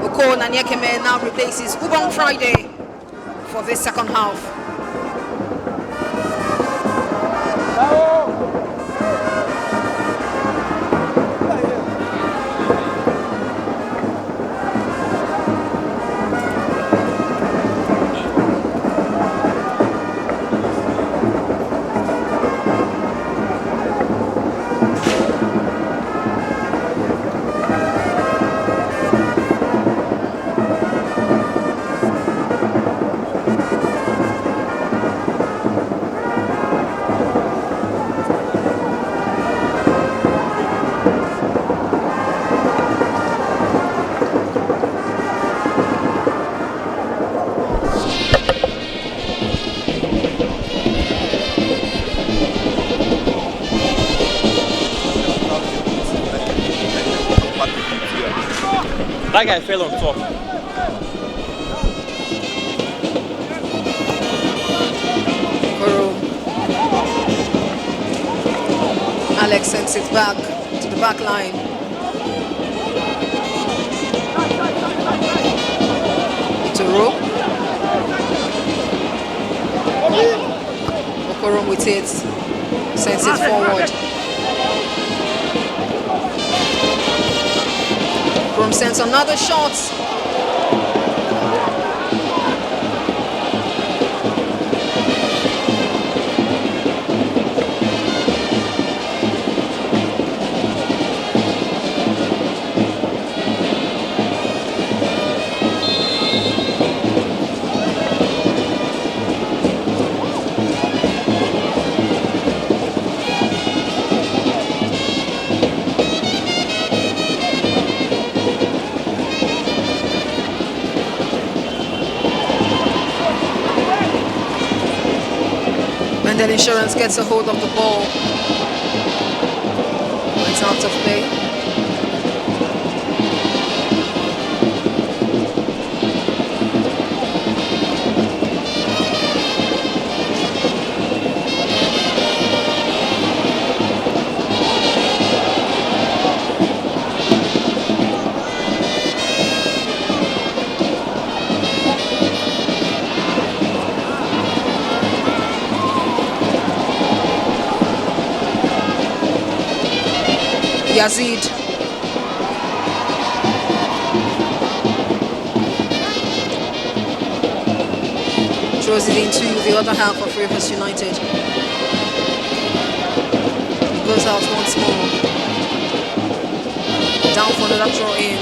Oko Nanyekeme now replaces Ubong Friday for this second half. That guy fell on top. Alex sends it back to the back line. Toro. Okoro with it. Sends it forward. From sends another shot. Bendel Insurance gets a hold of the ball. It's out of play. Yazid. Throws it into the other half of Rivers United. It goes out once more. Down for another throw in.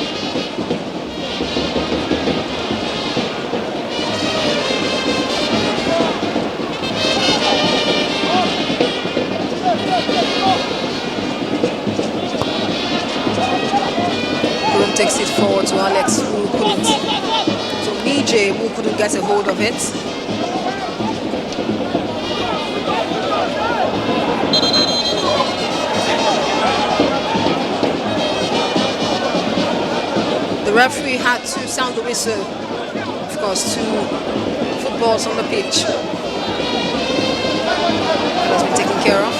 takes it forward to Alex, who couldn't. So BJ, who couldn't get a hold of it. The referee had to sound the whistle. Of course, 2 footballs on the pitch. That has been taken care of.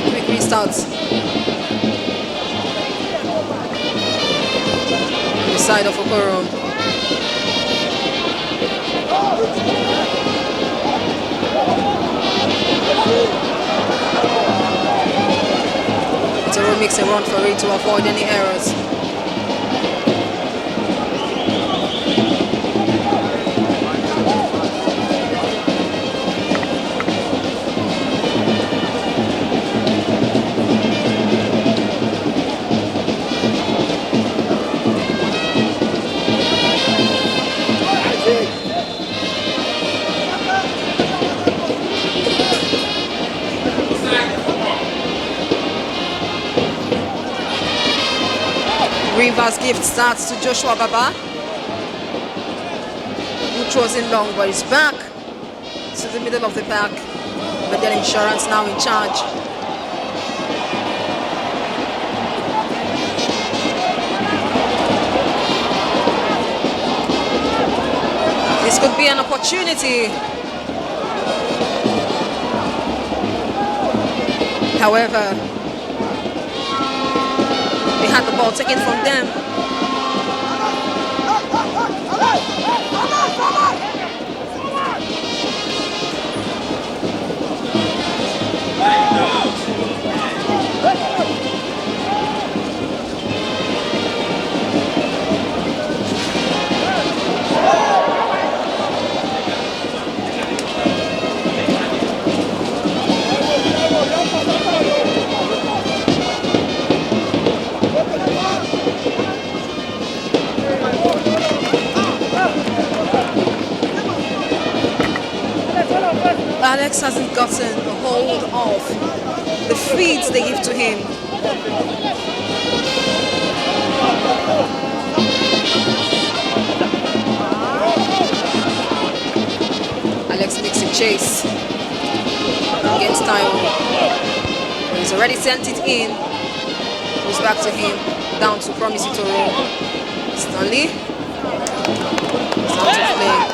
Quick restart. On the side of Okoro. Itero makes a run for it to avoid any errors. Rivers gift starts to Joshua Baba, who throws in long, but he's back to the middle of the pack. Bendel Insurance now in charge. This could be an opportunity. However, they had the ball taken from them. Alex hasn't gotten a hold of the feeds they give to him. Alex makes a chase against Taiwo. He's already sent it in. Goes back to him, down to Promise Itoro. Stanley. It's out of play.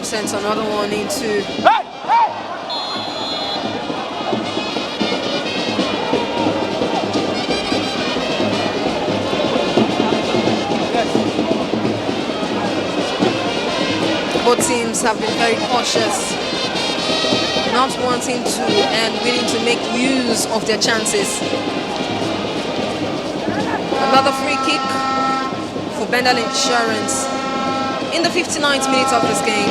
Sent another one into both teams have been very cautious, not wanting to and willing to make use of their chances. Another free kick for Bendel Insurance in the 59th minute of this game.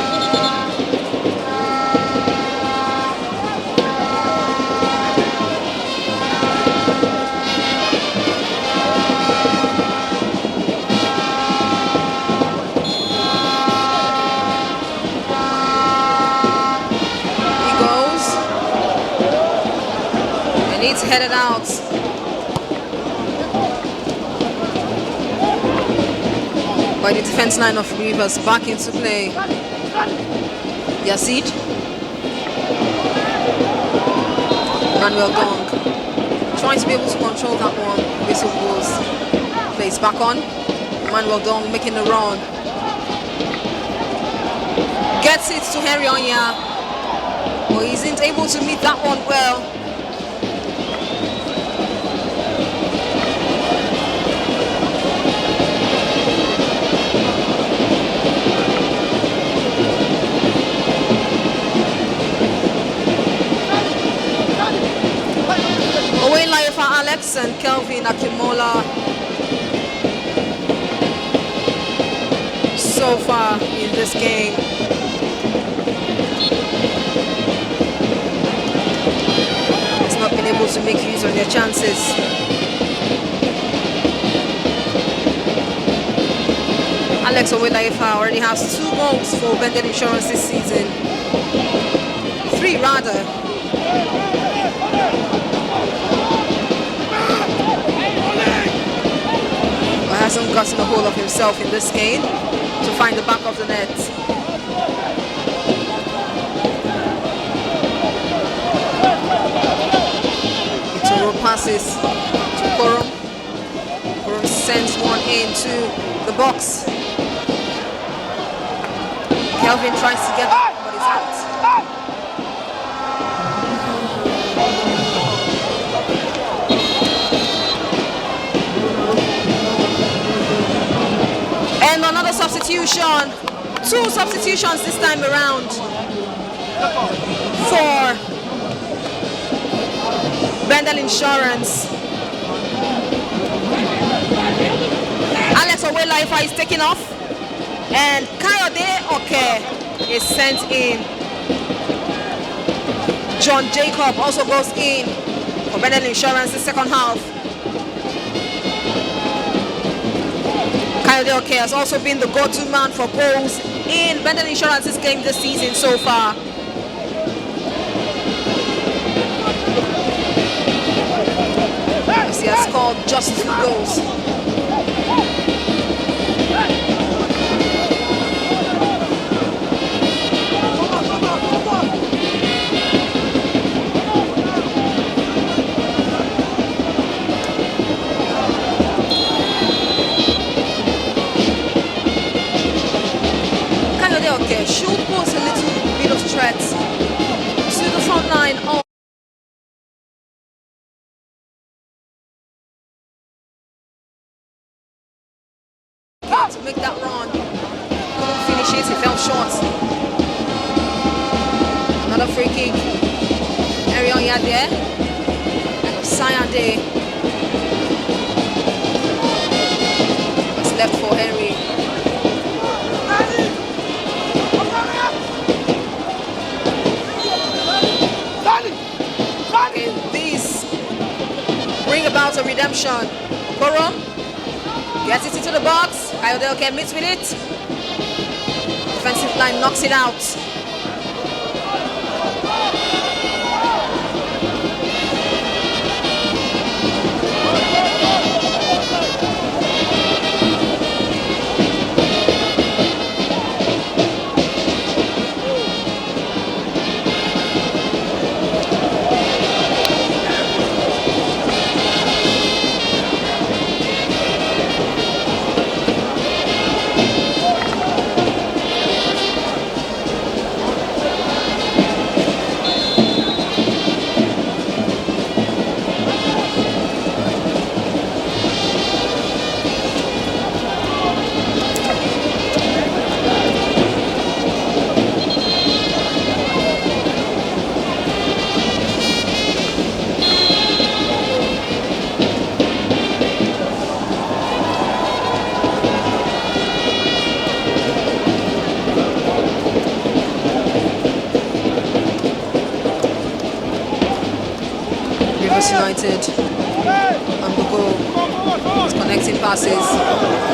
He goes, and it's headed out. by the defense line of Rivers. Back into play. Yazid. Manuel Dong trying to be able to control that one. Whistle goes. Plays back on. Manuel Dong making the run. Gets it to Henry Onya. But he isn't able to meet that one well. Away line for Alex and Kelvin Akimola. So far in this game. Has not been able to make use of their chances. Alex Owelaifa already has 2 goals for Bendel Insurance this season. 3 rather. Hasn't gotten a hold of himself in this game to find the back of the net. Itoro passes to Korom. Korom sends one into the box. Kelvin tries to get it, but it's out. And another substitution. 2 substitutions this time around for Bendel Insurance. Alex Owelaifa is taken off, and Kayode Oke is sent in. John Jacob also goes in for Bendel Insurance in the second half. Kayode Oke has also been the go-to man for goals in Bendel Insurance's game this season so far. He has scored just 2 goals. Okay, should pose a little bit of threat to the front line of to make that run. Couldn't finish it, he fell short. Another free kick. Arion Yade and Sayande. It's left for Henry. Bring about a redemption. Korom gets it into the box. Kayode Oke meets with it. Defensive line knocks it out. United on the goal. He's connecting passes.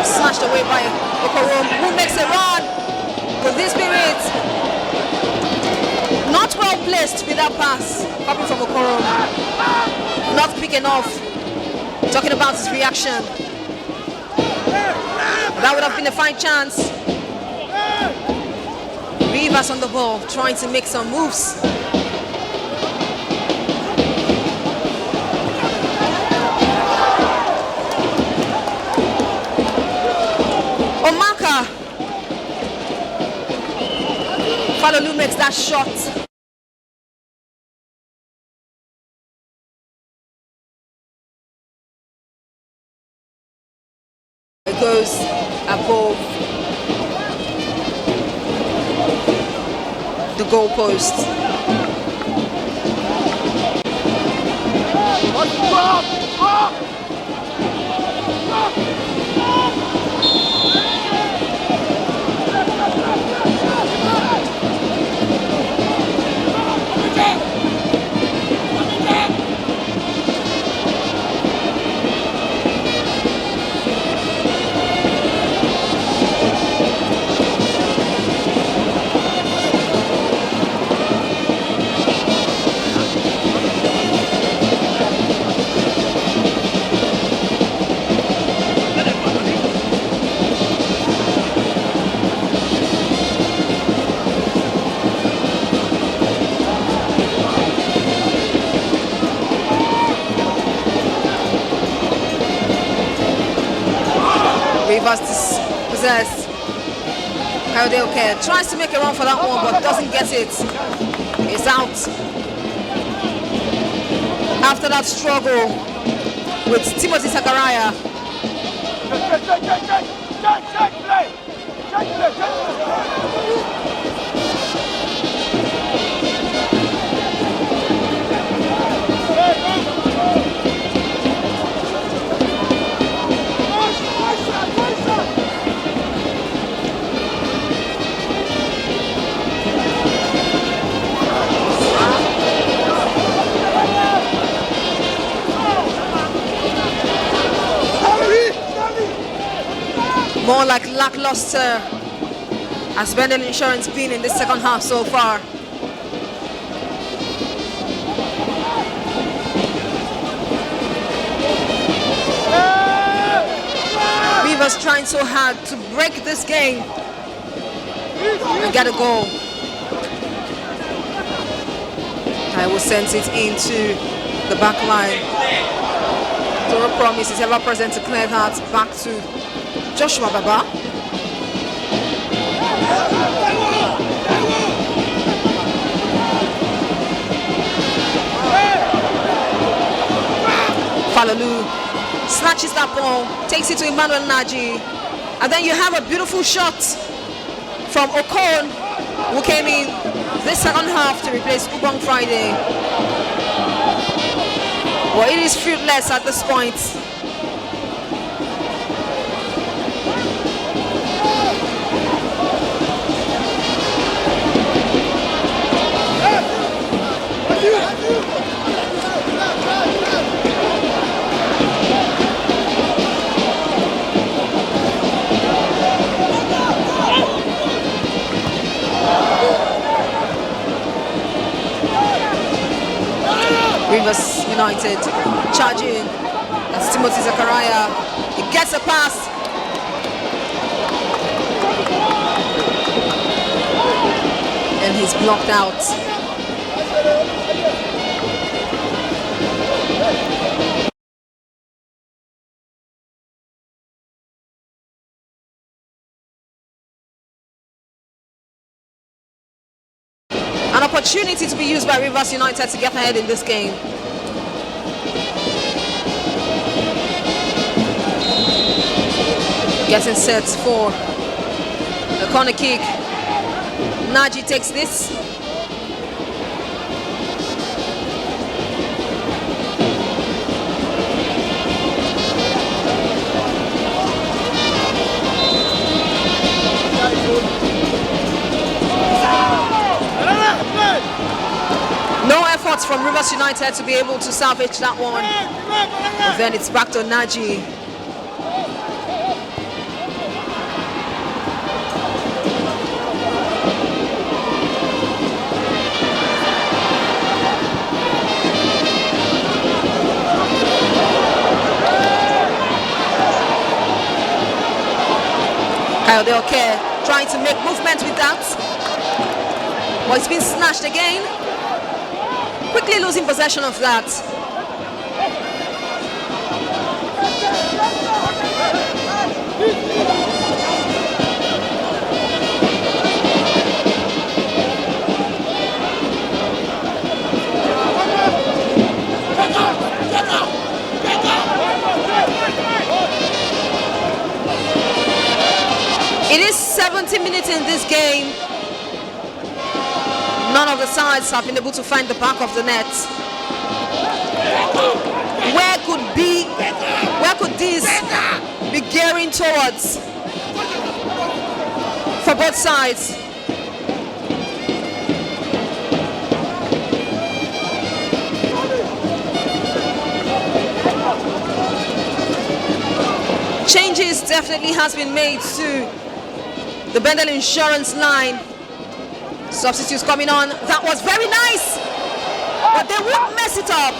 Smashed away by Okorom, who makes a run with this spirit. Not well placed with that pass coming from Okorom. Not quick enough. Talking about his reaction. That would have been a fine chance. Rivers on the ball, trying to make some moves. Omaka. Falolu makes that shot. It goes above the goalpost. Rivers dispossessed. Kayode Oke tries to make a run for that one, but doesn't get it. It's out. After that struggle with Timothy Sakaraya. More like lackluster has Bendel Insurance been in this second half so far. Rivers trying so hard to break this game and get a goal. I will send it into the back line. Toro Promise is ever present to clear that back to Joshua Baba. Falolu snatches that ball, takes it to Emmanuel Naji, and then you have a beautiful shot from Okon, who came in this second half to replace Ubong Friday. Well, it is fruitless at this point. Rivers United charging. That's Timothy Zakaria. He gets a pass. And he's blocked out. An opportunity to be used by Rivers United to get ahead in this game. Getting set for the corner kick. Naji takes this. No efforts from Rivers United to be able to salvage that one. And then it's back to Naji. Okay, trying to make movement with that. But it's been snatched again. Quickly losing possession of that. It is 70 minutes in this game. None of the sides have been able to find the back of the net. Where could this be gearing towards for both sides? Changes definitely has been made to the Bendel insurance line. Substitutes coming on. That was very nice, but they wouldn't mess it up.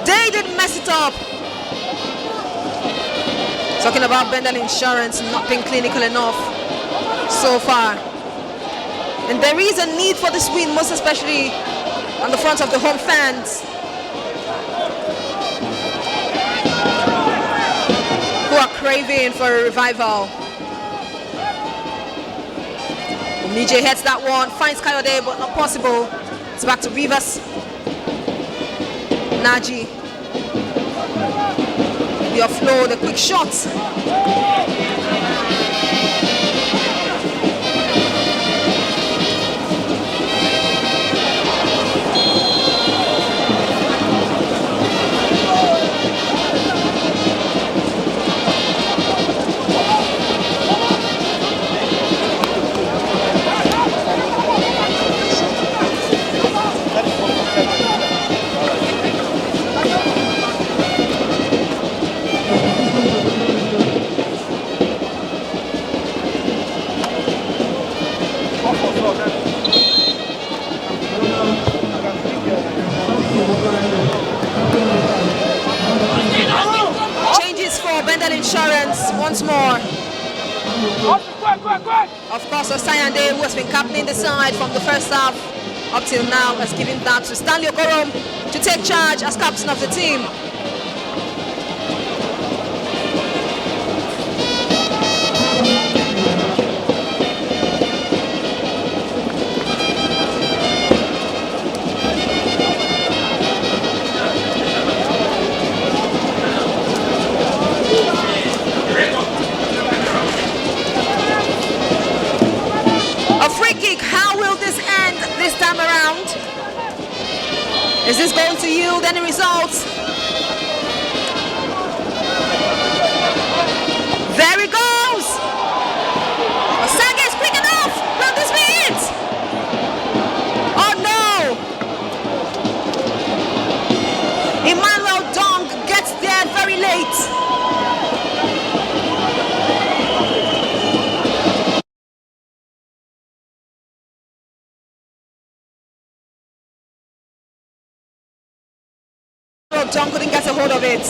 They didn't mess it up. Talking about Bendel insurance not being clinical enough so far. And there is a need for this win, most especially on the front of the home fans, who are craving for a revival. Omije heads that one, finds Kayode, but not possible. It's back to Rivers. Naji. The offload, the quick shot. Changes for Bendel Insurance once more. Of course, Osayande, who has been captaining the side from the first half up till now, has given that to Stanley Okorom to take charge as captain of the team. Is this going to yield any results? There he goes! Osage is quick enough! Will this be it? Oh no! Emmanuel Dong gets there very late. John couldn't get a hold of it.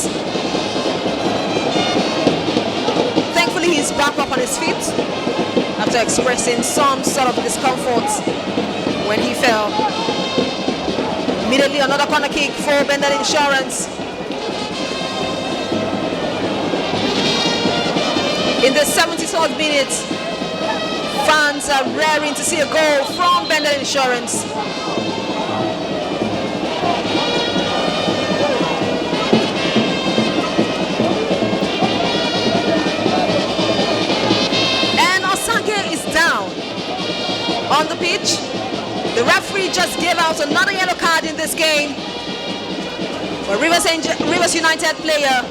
Thankfully, he's back up on his feet after expressing some sort of discomfort when he fell. Immediately, another corner kick for Bendel Insurance. In the 73rd minute, fans are raring to see a goal from Bendel Insurance. On the pitch, the referee just gave out another yellow card in this game for Rivers United player.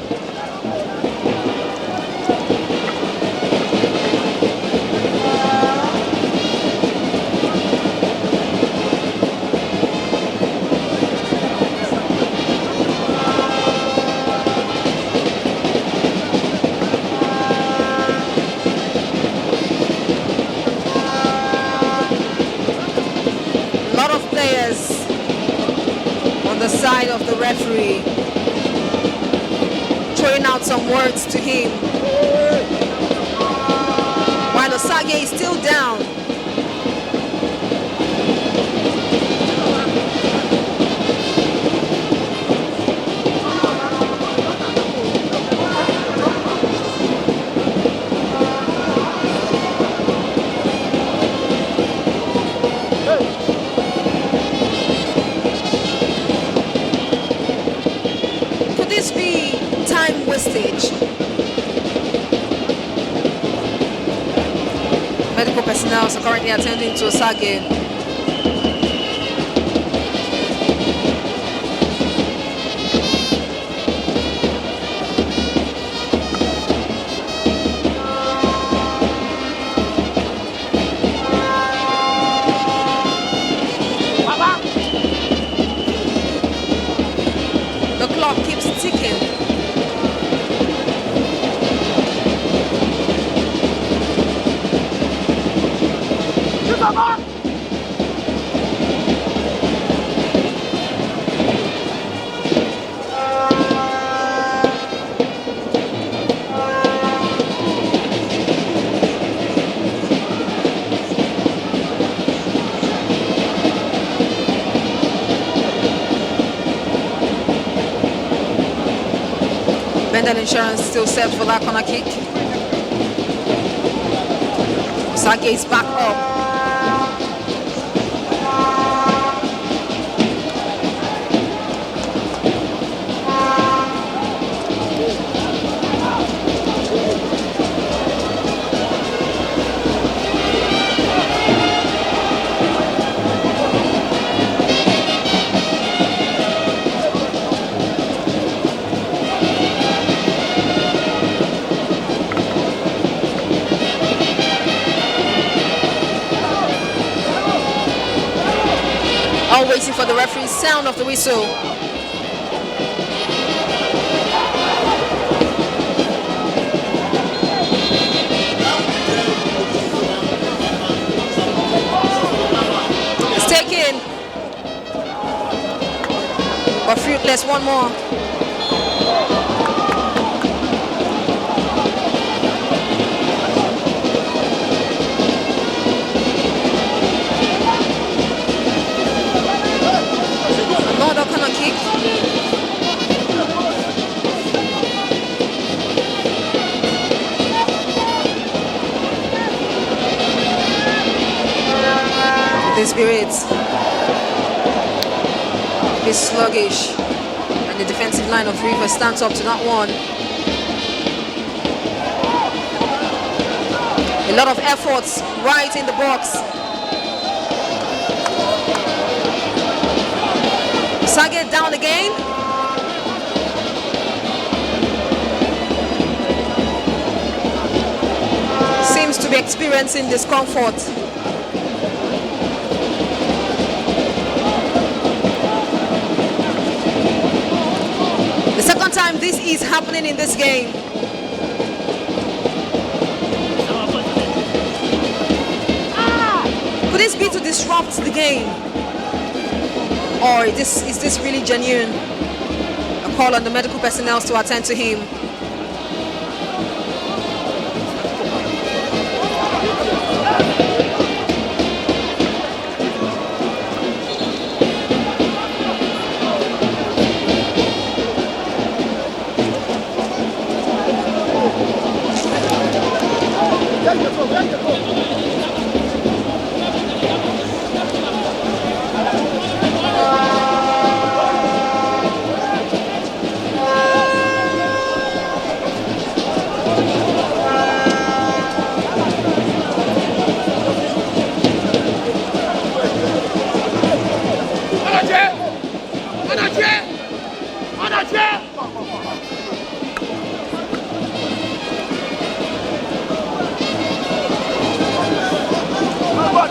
Side of the referee, throwing out some words to him. Sage is still down. Could this be time wastage? Medical personnel are currently attending to Sage. The clock keeps ticking. Bendel Insurance still set for that corner kick. Sage is back up. All waiting for the referee's sound of the whistle. It's taken. But fruitless, one more. The spirits is sluggish, and the defensive line of River stands up to that one. A lot of efforts right in the box. Sage down again. Seems to be experiencing discomfort. The second time this is happening in this game. Could this be to disrupt the game? Or is this really genuine? A call on the medical personnel to attend to him.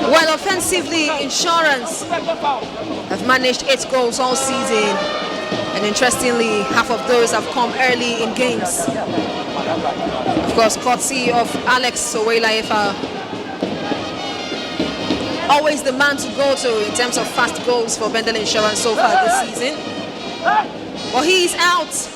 While offensively, Insurance have managed 8 goals all season, and interestingly, half of those have come early in games. Of course, courtesy of Alex Sowela-Efa, always the man to go to in terms of fast goals for Bendel Insurance so far this season. But he is out.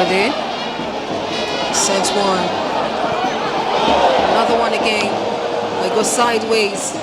there. Sent one. Another one again. It goes sideways.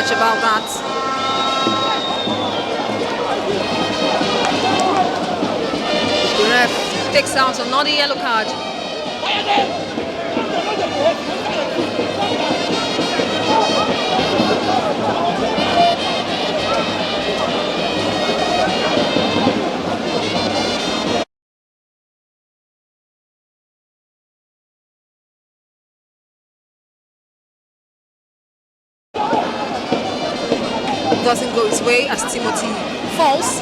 About that. The ref takes out another yellow card. Doesn't go his way as Timothy falls.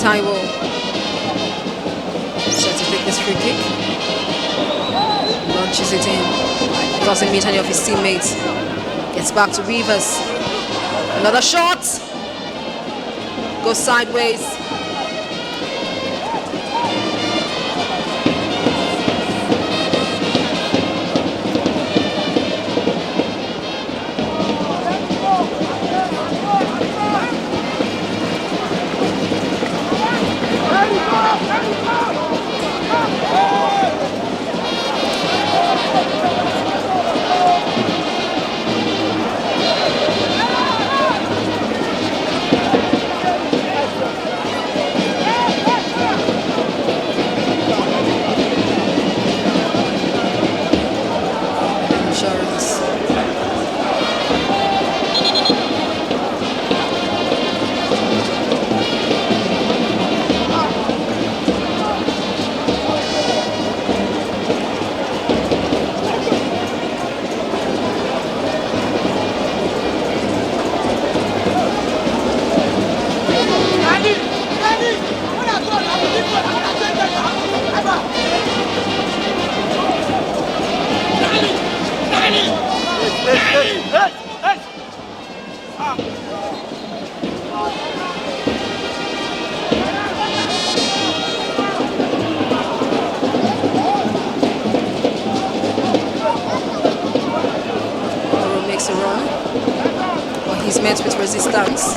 Taiwo set to take this free kick. Launches it in. Doesn't meet any of his teammates. Gets back to Rivers. Another shot. Goes sideways. Makes a run, but he's met with resistance.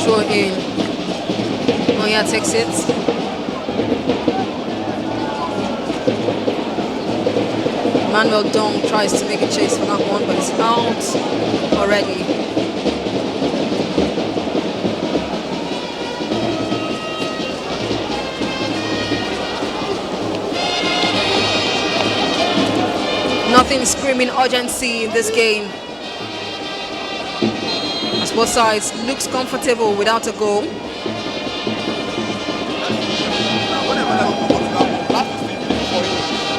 Throw in. Moya takes it. Manuel Dong tries to make a chase for that one, but it's out already. Nothing screaming urgency in this game, as both sides looks comfortable without a goal.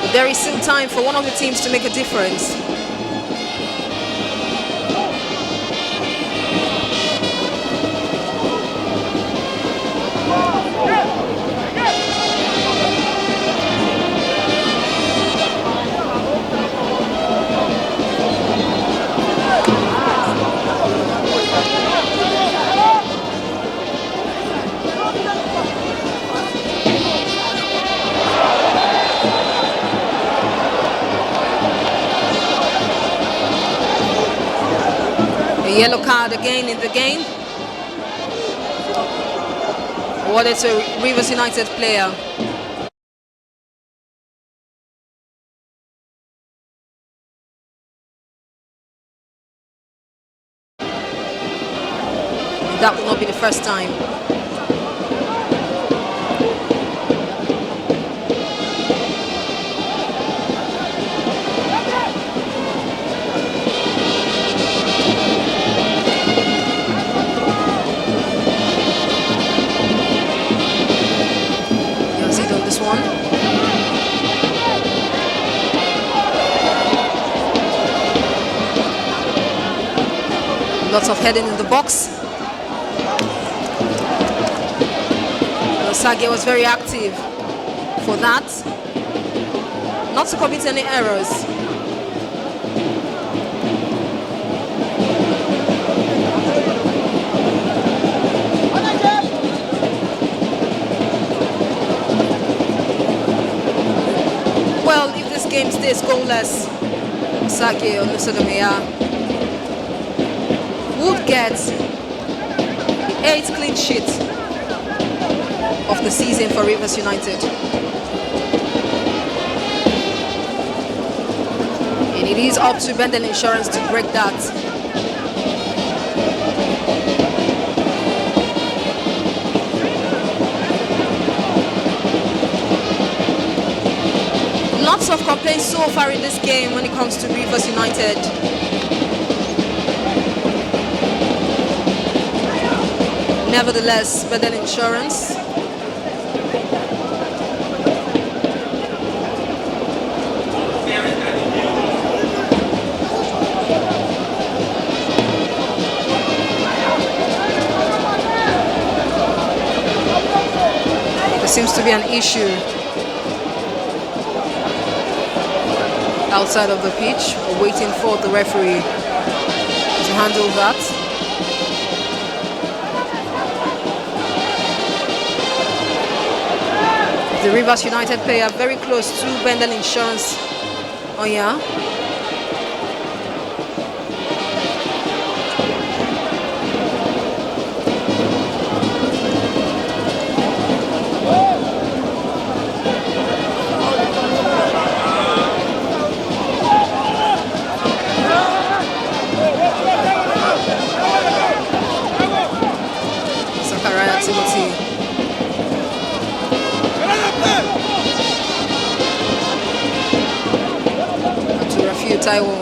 But there is still time for one of the teams to make a difference. Yellow card again in the game. Awarded to a Rivers United player. That will not be the first time. Yazid on this one. Lots of heading in the box. Sage was very active for that. Not to commit any errors. Well, if this game stays goalless, Sage or Nusadomeya would get 8th clean sheet of the season for Rivers United. And it is up to Bendel Insurance to break that. Lots of complaints so far in this game when it comes to Rivers United. Nevertheless, Bendel Insurance seems to be an issue outside of the pitch. We're waiting for the referee to handle that. The Rivers United player very close to Bendel Insurance. Oh yeah. Taiwo.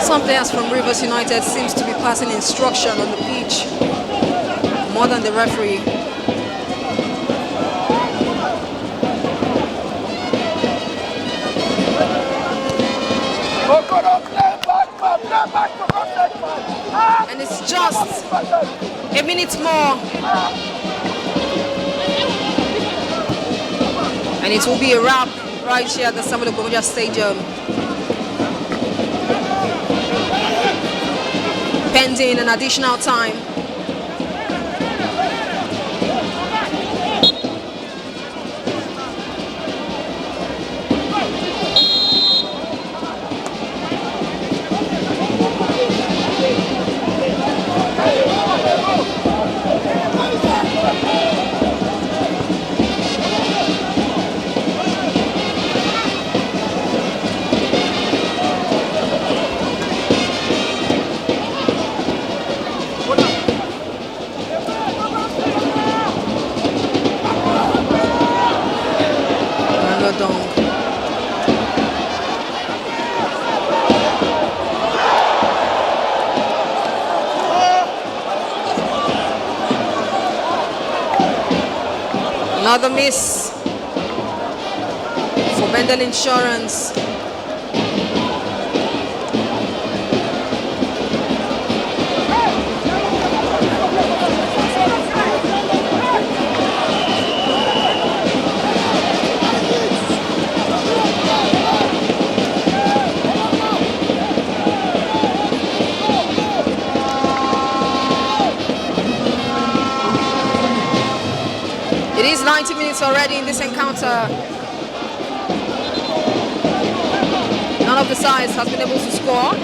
Some players from Rivers United seems to be passing instruction on the pitch more than the referee. And it's just a minute more and it will be a wrap right here at the Ogbemudia Stadium. Pending an additional time. Another miss for Bendel Insurance. 90 minutes already in this encounter. None of the sides has been able to score.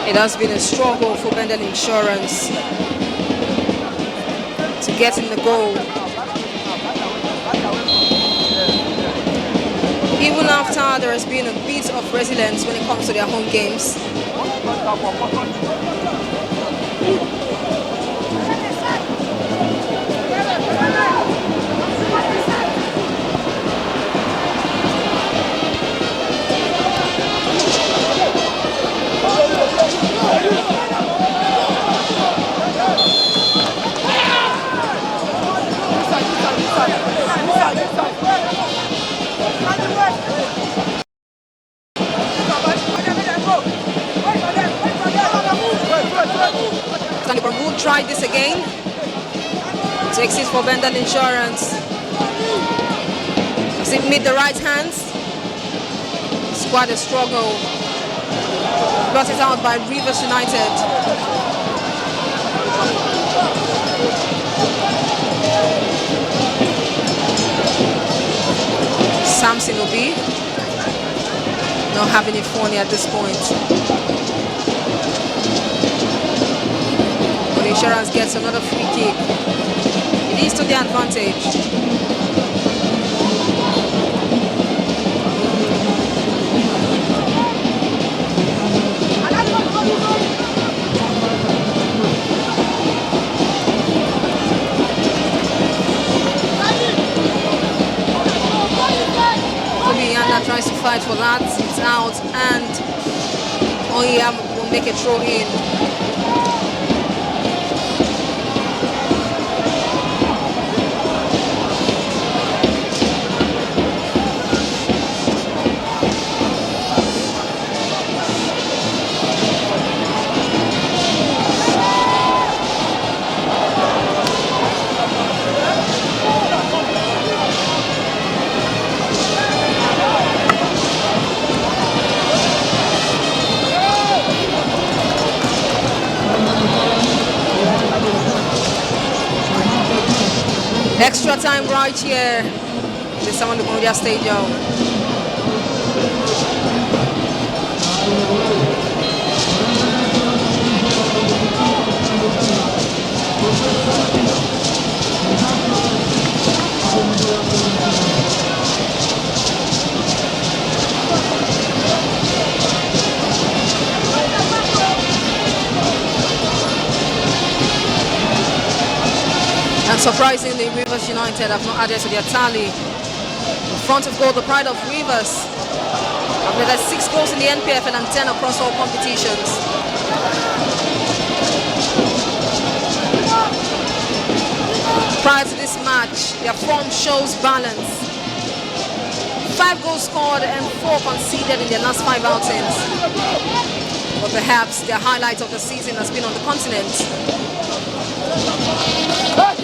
It has been a struggle for Bendel Insurance to get in the goal. Even after there has been a bit of resilience when it comes to their home games. We'll try this again to exit for Bendel Insurance. Does it meet the right hands? It's quite a struggle. Brought it out by Rivers United. Samson Obi not having it funny at this point. Insurance gets another free kick. It is to their advantage. Tobiana tries to fight for that. It's out, and Oyam will make a throw in. Extra time right here in the Ogbemudia Stadium. And surprisingly, Rivers United have not added to their tally. In front of goal, the pride of Rivers. They've had 6 goals in the NPFL and 10 across all competitions. Prior to this match, their form shows balance. 5 goals scored and 4 conceded in their last 5 outings. But perhaps their highlight of the season has been on the continent. Not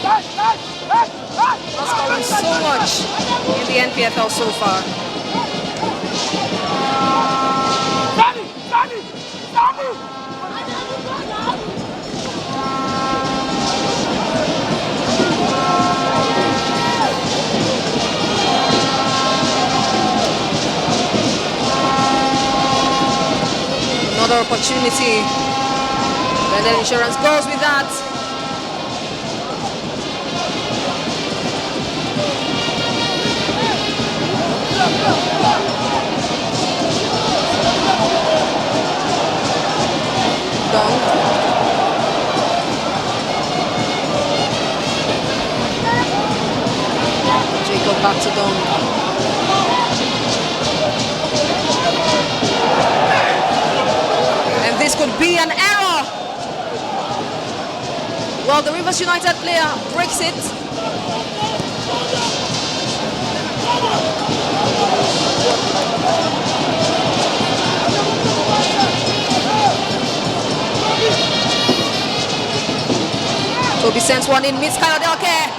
scoring so much in the NPFL so far. Another opportunity Bendel Insurance goes with that. Dong. Jacob back to Dong. And this could be an error. Well, the Rivers United player breaks it. Toby sends one in, meets Kayodelke.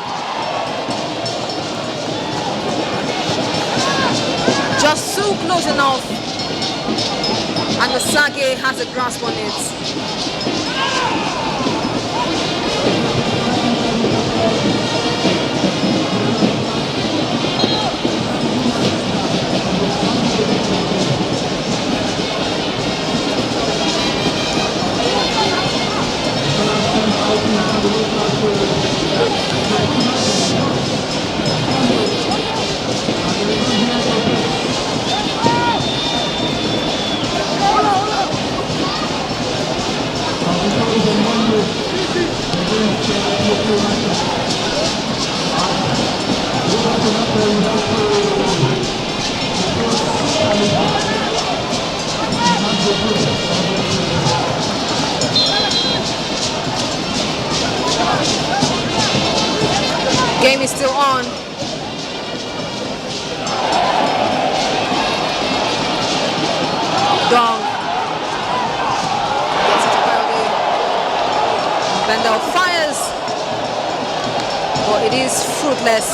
Just so close enough. And the Sage has a grasp on it. Game is still on. Dong. Gets it to Kayode. Bendel fires. But it is fruitless.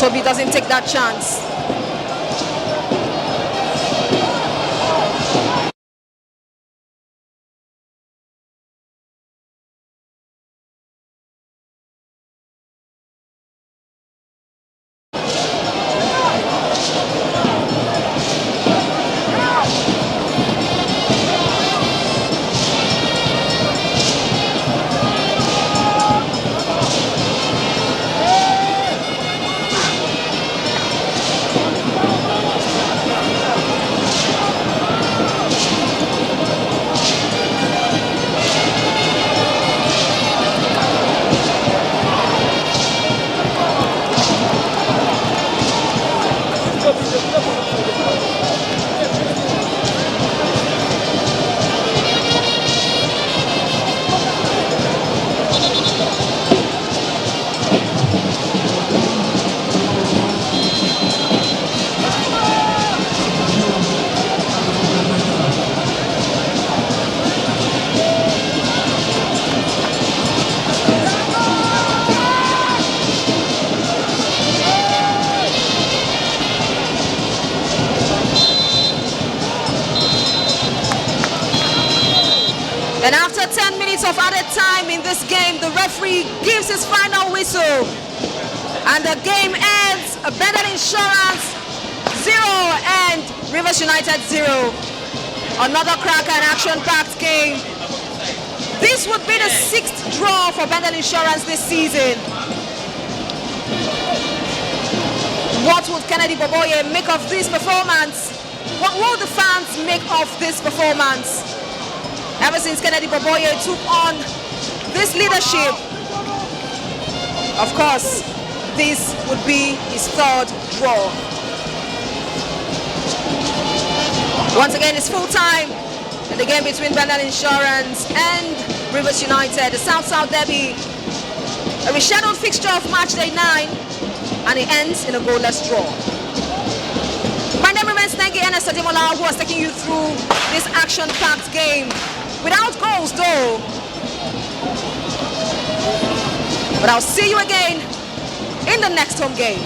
Toby doesn't take that chance. And after 10 minutes of added time in this game, the referee gives his final whistle. And the game ends. Bendel Insurance 0 and Rivers United 0. Another cracker and action-packed game. This would be the 6th draw for Bendel Insurance this season. What would Kennedy Boboye make of this performance? What will the fans make of this performance? Ever since Kennedy Boboye took on this leadership, of course, this would be his 3rd draw. Once again, it's full time in the game between Bendel Insurance and Rivers United, the South-South Derby, a rescheduled fixture of match day 9, and it ends in a goalless draw. My name remains Nengi Enes Ademola, who was taking you through this action-packed game. Without goals though. But I'll see you again in the next home game.